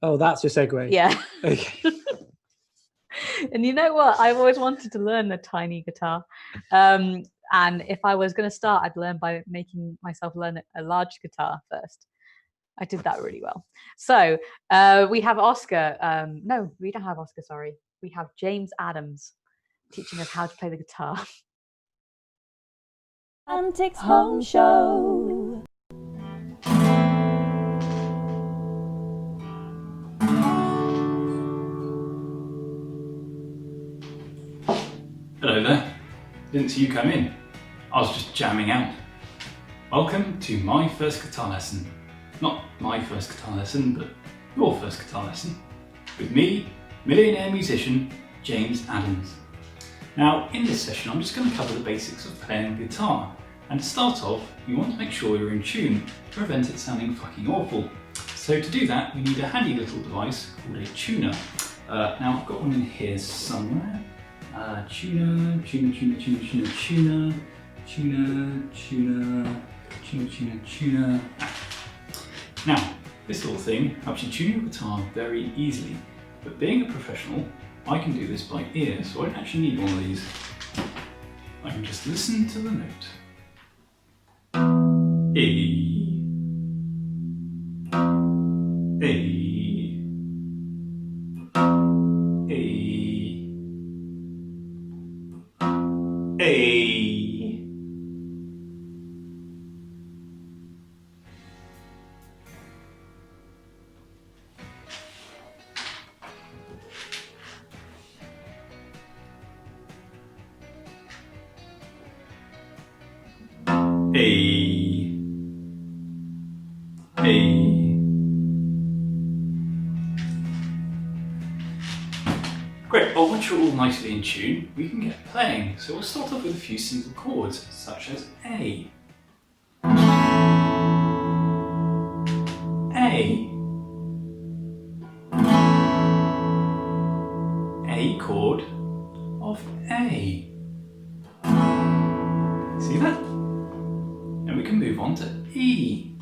Speaker 3: Oh, that's your segue.
Speaker 2: Yeah.
Speaker 3: Okay.
Speaker 2: And you know what? I've always wanted to learn a tiny guitar. And if I was going to start, I'd learn by making myself learn a large guitar first. I did that really well. So we have Oscar. No, we don't have Oscar, sorry. We have James Adams teaching us how to play the guitar.
Speaker 1: Antics Home Show.
Speaker 8: Hello there. Didn't see you come in. I was just jamming out. Welcome to my first guitar lesson. Not my first guitar lesson, but your first guitar lesson. With me, millionaire musician, James Adams. Now, in this session, I'm just going to cover the basics of playing the guitar. And to start off, you want to make sure you're in tune to prevent it sounding fucking awful. So to do that, we need a handy little device called a tuner. Now, I've got one in here somewhere. Tuner. Now, this little thing helps you tune your guitar very easily. But being a professional, I can do this by ear, so I don't actually need one of these. I can just listen to the note. A. A. A. A. A. Great, well once you're all nicely in tune, we can get playing. So we'll start off with a few simple chords, such as A. A chord of A. See that? And we can move on to E.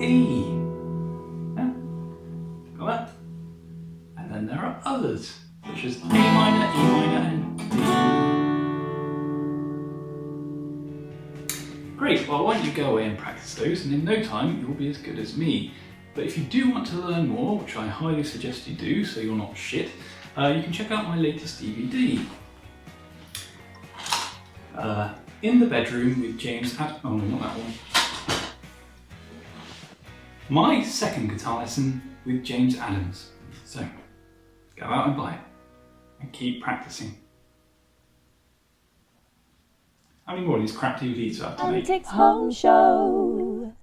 Speaker 8: E. Yeah. Got that? And then there are others, such as A minor, E minor, and D. Great, well why don't you go away and practice those, and in no time you'll be as good as me. But if you do want to learn more, which I highly suggest you do so you're not shit, you can check out my latest DVD. In the Bedroom with James oh, not that one. My second guitar lesson with James Adams. So, go out and buy it and keep practicing. How many more of these crap DVDs do I have to make?
Speaker 1: Antics Home Show.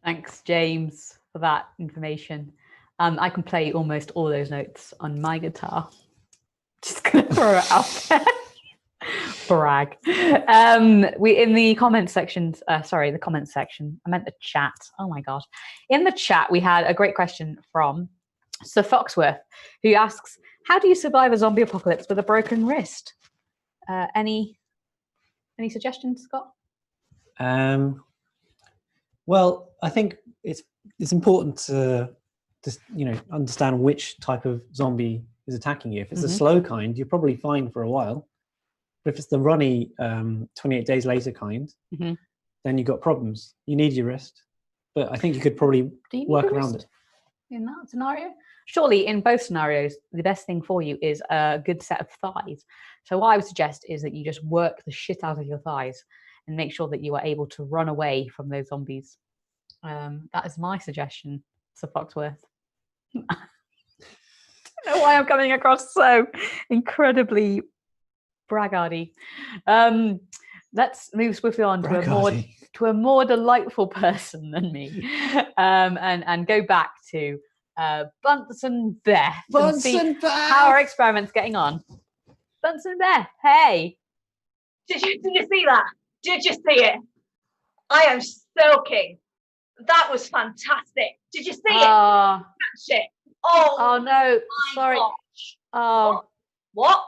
Speaker 2: Thanks, James, for that information. I can play almost all those notes on my guitar. Just gonna throw it out there. Brag. We in the comments sections. Sorry, the comments section. I meant the chat. Oh my god. In the chat, we had a great question from Sir Foxworth, who asks, "How do you survive a zombie apocalypse with a broken wrist?" Any suggestions, Scott?
Speaker 3: Well, I think it's important to just understand which type of zombie is attacking you. If it's the slow kind, you're probably fine for a while. But if it's the runny 28 days later kind, then you've got problems. You need your wrist, but I think you could probably work around it.
Speaker 2: In that scenario? Surely in both scenarios, the best thing for you is a good set of thighs. So what I would suggest is that you just work the shit out of your thighs and make sure that you are able to run away from those zombies. That is my suggestion, Sir Foxworth. I don't know why I'm coming across so incredibly braggarty. Let's move swiftly on to a more delightful person than me, and go back to Bunsen Beth.
Speaker 6: Bunsen Beth!
Speaker 2: How are experiments getting on? Bunsen Beth, hey!
Speaker 9: Did you see that? Did you see it? I am soaking. That was fantastic. Did you see it? Catch it.
Speaker 2: Oh no, sorry.
Speaker 9: Gosh.
Speaker 2: Oh.
Speaker 9: What?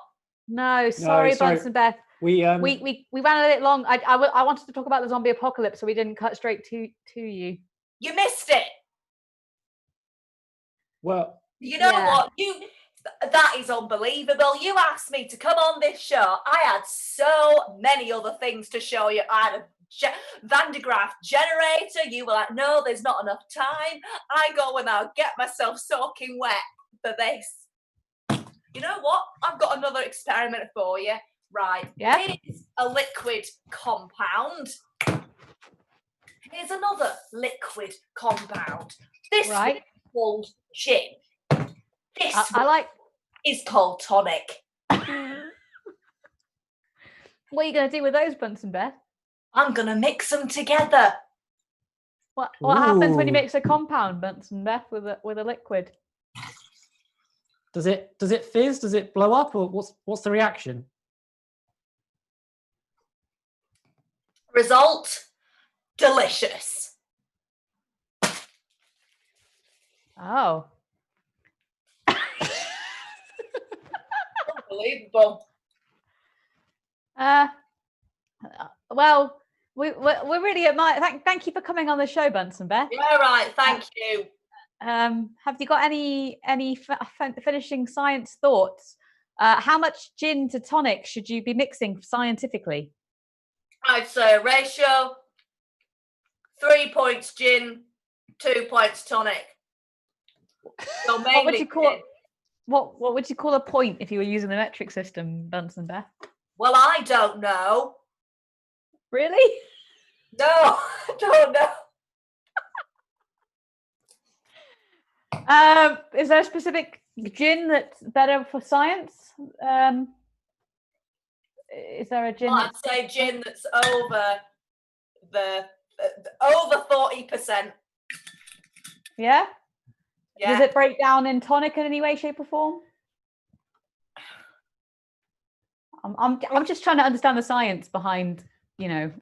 Speaker 2: No, sorry,
Speaker 3: sorry.
Speaker 2: Bunsen Beth.
Speaker 3: We
Speaker 2: ran a bit long. I wanted to talk about the zombie apocalypse, so we didn't cut straight to you.
Speaker 9: You missed it.
Speaker 3: Well,
Speaker 9: you know what? That is unbelievable. You asked me to come on this show. I had so many other things to show you. I had a Van de Graaff generator. You were like, no, there's not enough time. I go and I'll get myself soaking wet for this. You know what? I've got another experiment for you. Right.
Speaker 2: Yeah.
Speaker 9: It is a liquid compound. Here's another liquid compound. This is called gin. This is called tonic.
Speaker 2: What are you going to do with those, Bunsen Beth?
Speaker 9: I'm going to mix them together.
Speaker 2: What happens when you mix a compound, Bunsen Beth, with a liquid?
Speaker 3: Does it fizz? Does it blow up, or what's the reaction?
Speaker 9: Result: delicious.
Speaker 2: Oh.
Speaker 9: Unbelievable.
Speaker 2: Well, we're really thank you for coming on the show, Bunsen Beth.
Speaker 9: Yeah, right. Thank you.
Speaker 2: Have you got any finishing science thoughts? How much gin to tonic should you be mixing scientifically?
Speaker 9: I'd say a ratio: 3 points gin, 2 points tonic. So
Speaker 2: What would you call what would you call a point if you were using the metric system, Bunsen Beth?
Speaker 9: Well, I don't know.
Speaker 2: Really?
Speaker 9: No, I don't know.
Speaker 2: Is there a specific gin that's better for science? Is there a gin?
Speaker 9: Well, I'd say gin that's over over 40%.
Speaker 2: Yeah. Does it break down in tonic in any way, shape, or form? I'm just trying to understand the science behind, I don't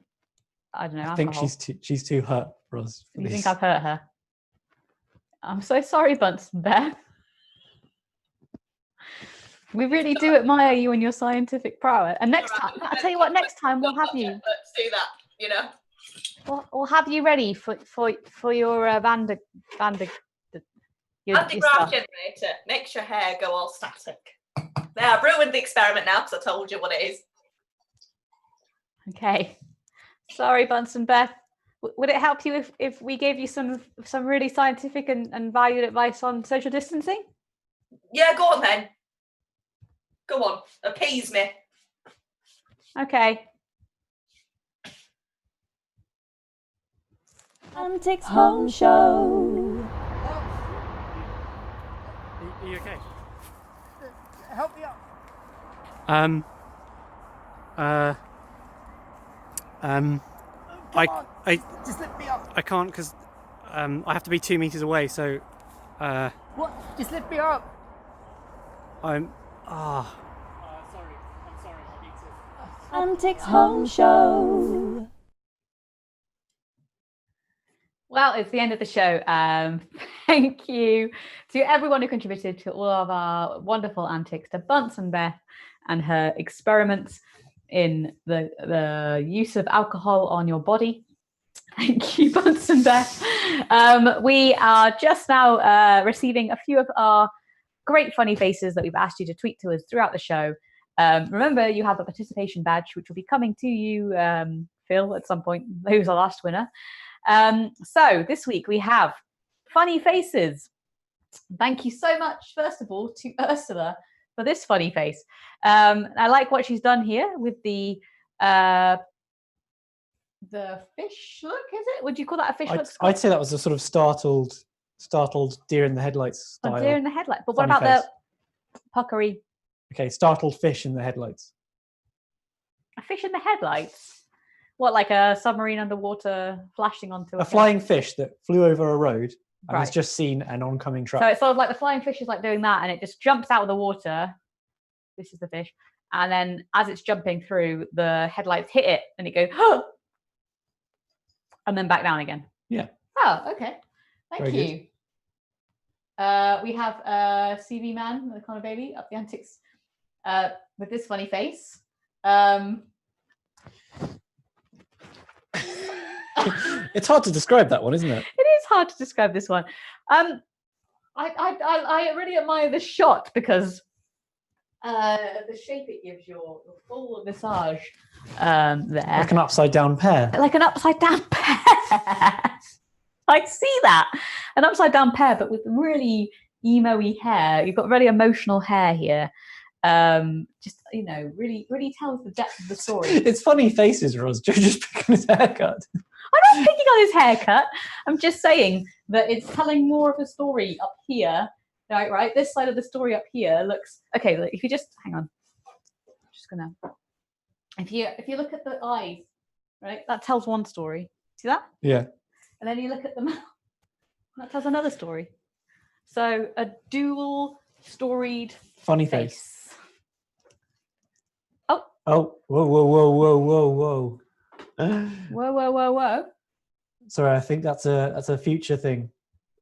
Speaker 2: know.
Speaker 3: I think
Speaker 2: alcohol.
Speaker 3: she's too hurt, Roz.
Speaker 2: You think I've hurt her? I'm so sorry, Bunsen Beth. We really do admire you and your scientific prowess. And next time, I'll tell you what. Next time we'll have you.
Speaker 9: Let's do that.
Speaker 2: We'll have you ready for your your
Speaker 9: Antigraph
Speaker 2: stuff.
Speaker 9: generator makes your hair go all static. There, I've ruined the experiment now because I told you what it is.
Speaker 2: Okay. Sorry, Bunsen Beth. Would it help you if we gave you some really scientific and valued advice on social distancing?
Speaker 9: Yeah, go on then. Go on, appease me.
Speaker 2: Okay.
Speaker 1: Antics Home Show.
Speaker 20: Are you okay?
Speaker 19: Help me up.
Speaker 20: I
Speaker 19: Just let me up.
Speaker 20: I can't because I have to be 2 meters away. So
Speaker 19: What? Just lift me up.
Speaker 20: I'm
Speaker 19: Sorry.
Speaker 20: I'm sorry. I need to.
Speaker 1: Antics Home Show.
Speaker 2: Well, it's the end of the show. Thank you to everyone who contributed to all of our wonderful antics, to Bunsen Beth and her experiments in the use of alcohol on your body. Thank you, Bunsen Beth. We are just now receiving a few of our great funny faces that we've asked you to tweet to us throughout the show. Remember, you have a participation badge, which will be coming to you, Phil, at some point. Who's our last winner? So this week we have funny faces. Thank you so much, first of all, to Ursula for this funny face. I like what she's done here with the fish look. Is it? Would you call that a fish look?
Speaker 3: I'd say that was a sort of startled deer in the headlights style.
Speaker 2: Deer in the headlight. But what
Speaker 3: funny
Speaker 2: about
Speaker 3: face.
Speaker 2: the puckery?
Speaker 3: Okay, startled fish in the headlights.
Speaker 2: A fish in the headlights? What, like a submarine underwater flashing onto
Speaker 3: A flying fish that flew over a road and has
Speaker 2: Right.
Speaker 3: just seen an oncoming truck.
Speaker 2: So it's sort of like the flying fish is like doing that, and it just jumps out of the water. This is the fish. And then as it's jumping through, the headlights hit it and it goes, oh! And then back down again.
Speaker 3: Yeah.
Speaker 2: Oh, okay. Thank
Speaker 3: Very
Speaker 2: you. We have CV Man, the Connor Baby, up the antics with this funny face.
Speaker 3: It's hard to describe that one, isn't it?
Speaker 2: It is hard to describe this one. I really admire the shot because the shape it gives your full visage there.
Speaker 3: Like an upside down pear.
Speaker 2: Like an upside down pear. I see that. An upside down pear, but with really emo-y hair. You've got really emotional hair here. Just, really, really tells the depth of the story.
Speaker 3: It's funny faces, Roz. Joe just picking his haircut.
Speaker 2: I'm not picking on his haircut. I'm just saying that it's telling more of a story up here. Right? This side of the story up here looks okay. Look, if you just hang on, I'm just gonna. If you look at the eyes, right, that tells one story. See that?
Speaker 3: Yeah.
Speaker 2: And then you look at the mouth, that tells another story. So a dual storied
Speaker 3: Funny face.
Speaker 2: Oh.
Speaker 3: Oh, whoa, whoa, whoa, whoa, whoa, whoa.
Speaker 2: Whoa, whoa, whoa, whoa.
Speaker 3: Sorry, I think that's a future thing.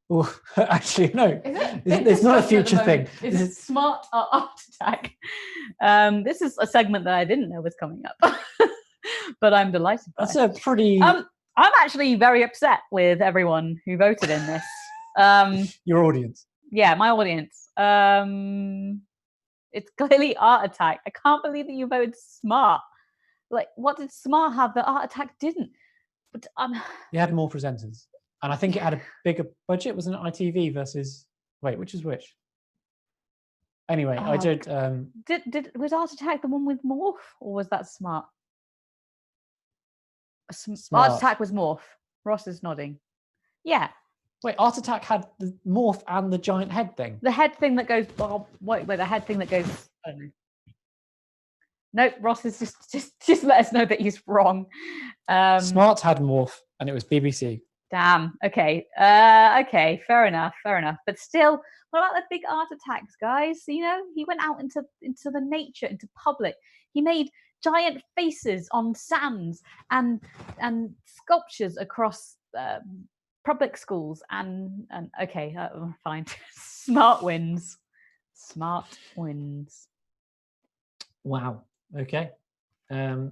Speaker 3: Oh, actually, no.
Speaker 2: Is it?
Speaker 3: It's not a future thing.
Speaker 2: Is it smart art attack? This is a segment that I didn't know was coming up, but I'm delighted by.
Speaker 3: That's a pretty.
Speaker 2: I'm actually very upset with everyone who voted in this.
Speaker 3: Your audience.
Speaker 2: Yeah, my audience. It's clearly art attack. I can't believe that you voted smart. Like, what did smart have that art attack didn't? But
Speaker 3: You had more presenters, and I think it had a bigger budget. Wasn't it ITV versus? Wait, which is which? Anyway, I did.
Speaker 2: Was art attack the one with Morph, or was that smart?
Speaker 3: Smart.
Speaker 2: Art attack was Morph. Ross is nodding. Yeah.
Speaker 3: Wait, Art Attack had the morph and the giant head thing.
Speaker 2: The head thing that goes. Wait, the head thing that goes. I don't know. Nope, Ross is just let us know that he's wrong.
Speaker 3: Smart had morph, and it was BBC.
Speaker 2: Damn. Okay. Okay. Fair enough. But still, what about the big art attacks, guys? You know, he went out into the nature, into public. He made giant faces on sands and sculptures across public schools and okay, fine. Smart wins.
Speaker 3: Wow. Okay.
Speaker 2: So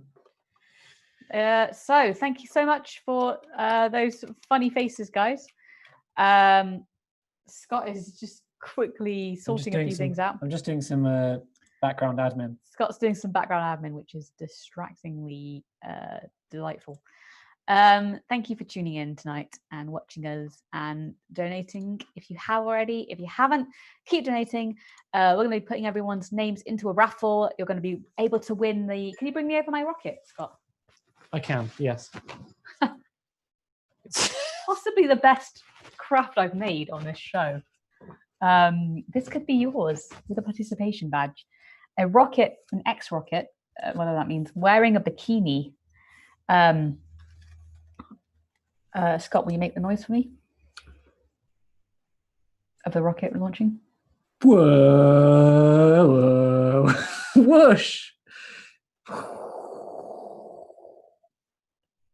Speaker 2: thank you so much for those funny faces, guys. Scott is just quickly sorting a few things out.
Speaker 3: I'm just doing some background admin.
Speaker 2: Scott's doing some background admin, which is distractingly delightful. Thank you for tuning in tonight and watching us and donating. If you have already, if you haven't, keep donating. We're going to be putting everyone's names into a raffle. You're going to be able to win the... Can you bring me over my rocket, Scott?
Speaker 3: I can, yes.
Speaker 2: It's possibly the best craft I've made on this show. This could be yours with a participation badge. A rocket, an X-rocket, whether that means wearing a bikini. Scott, will you make the noise for me? Of the rocket launching?
Speaker 3: Whoa, whoosh. I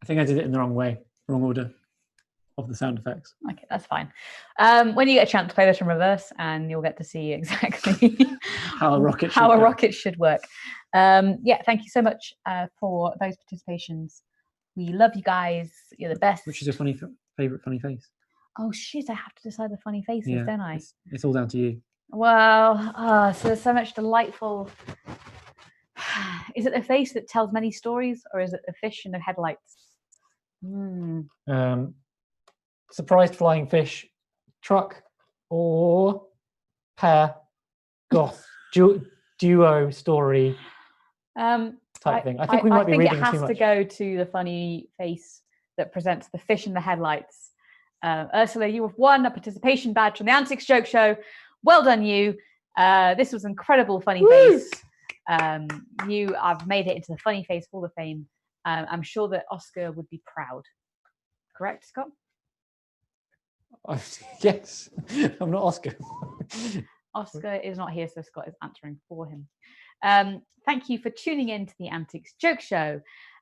Speaker 3: think I did it in the wrong way, wrong order of the sound effects.
Speaker 2: Okay, that's fine. When you get a chance, play this in reverse and you'll get to see exactly
Speaker 3: how a rocket
Speaker 2: should work. Yeah, thank you so much for those participations. We love you guys. You're the best.
Speaker 3: Which is your favourite funny face?
Speaker 2: Oh, shit, I have to decide the funny faces, don't I?
Speaker 3: It's all down to you.
Speaker 2: Well, so there's so much delightful... Is it the face that tells many stories or is it the fish in the headlights?
Speaker 3: Surprised flying fish, truck, or pair, goth, duo story type thing. I think we might be reading too much.
Speaker 2: I think it has to go to the funny face that presents the fish in the headlights. Ursula, you have won a participation badge from the Antics Joke Show. Well done, you. This was an incredible funny face. You have made it into the Funny Face Hall of Fame. I'm sure that Oscar would be proud. Correct, Scott?
Speaker 3: Yes, I'm not Oscar.
Speaker 2: Oscar is not here, so Scott is answering for him. Thank you for tuning in to the Antics Joke Show.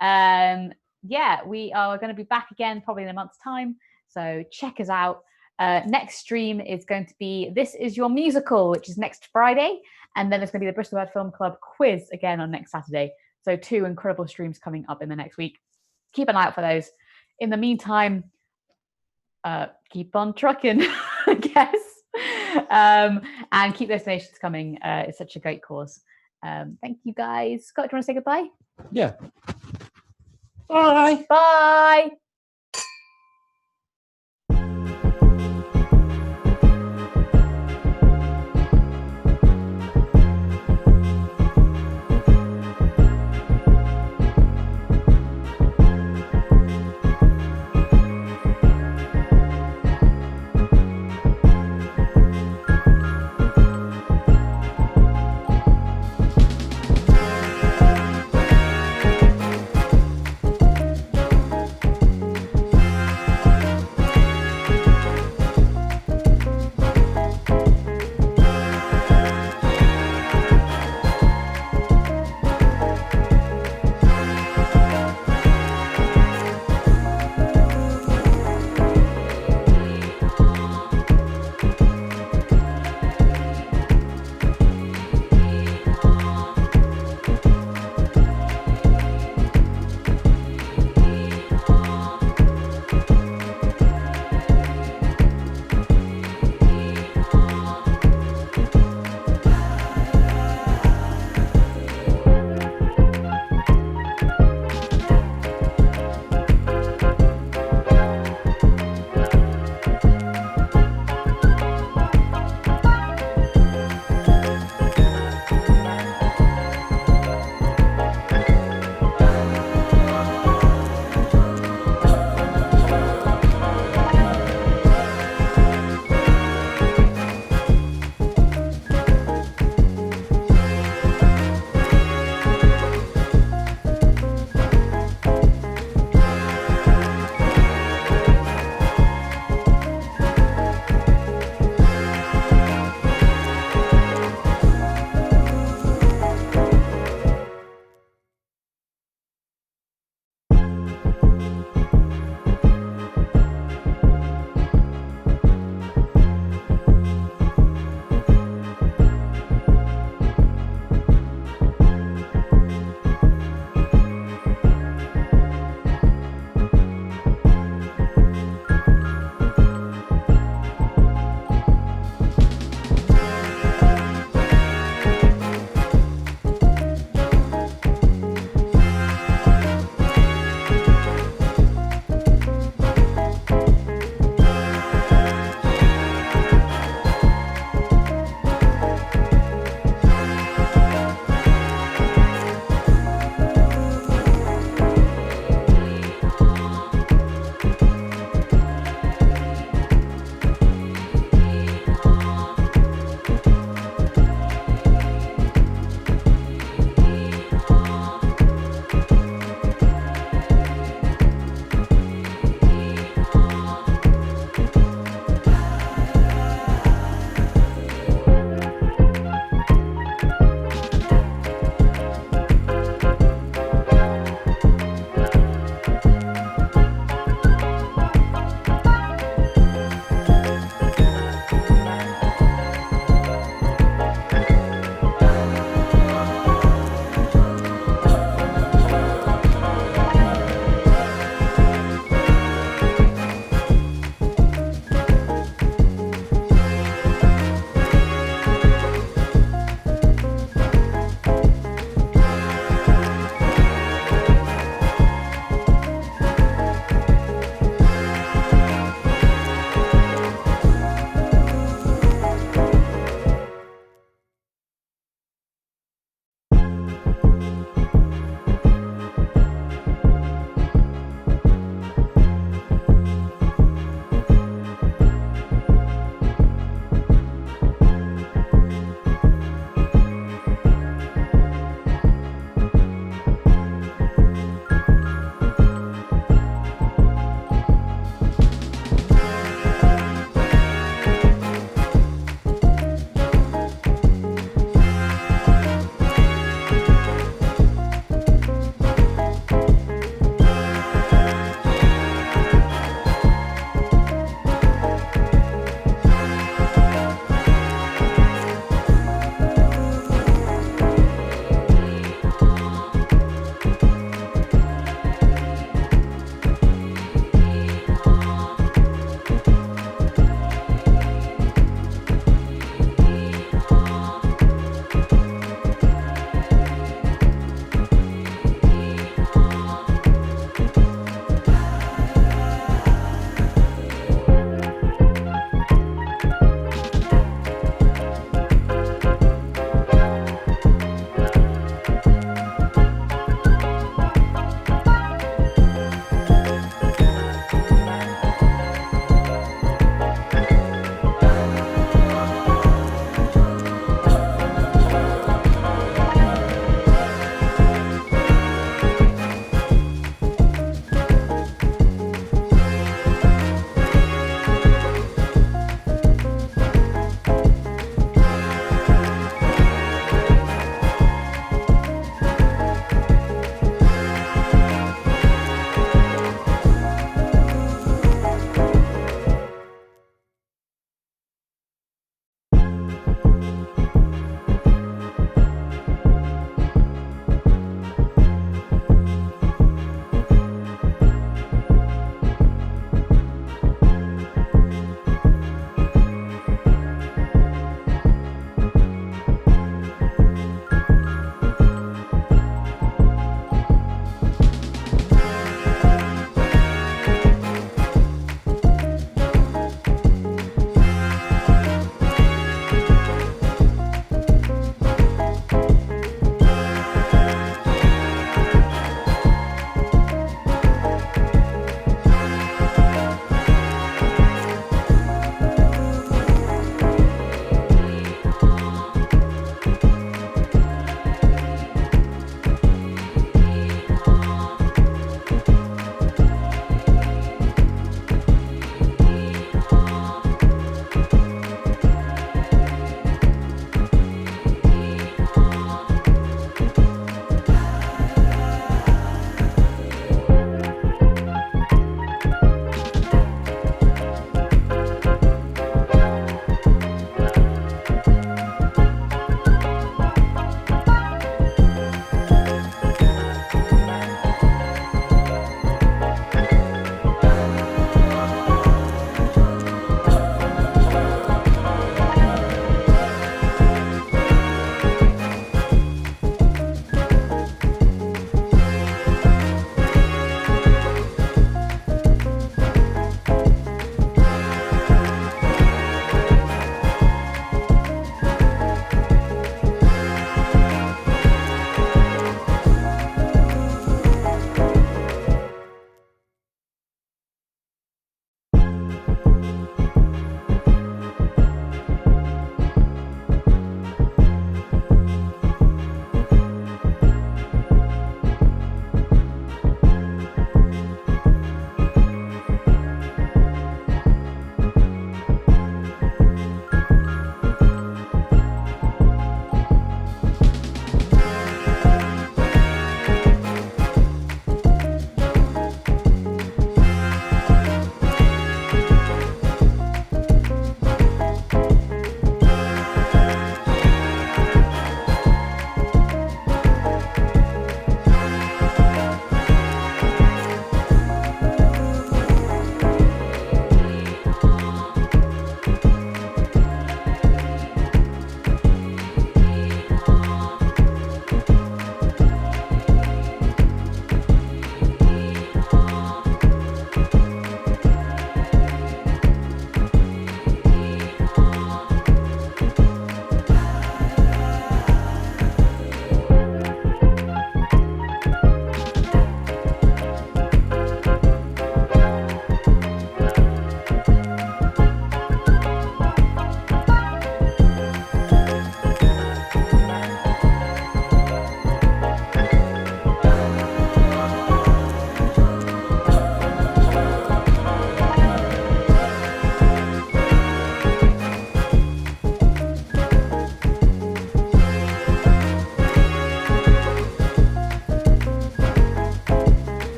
Speaker 2: Yeah, we are going to be back again probably in a month's time, so check us out. Next stream is going to be This Is Your Musical, which is next Friday, and then there's going to be the Bristol Bad Film Club quiz again on next Saturday. So 2 incredible streams coming up in the next week. Keep an eye out for those. In the meantime, keep on trucking, I guess, and keep those donations coming. It's such a great cause. Thank you, guys. Scott, do you want to say goodbye?
Speaker 3: Yeah. Bye.
Speaker 2: Bye.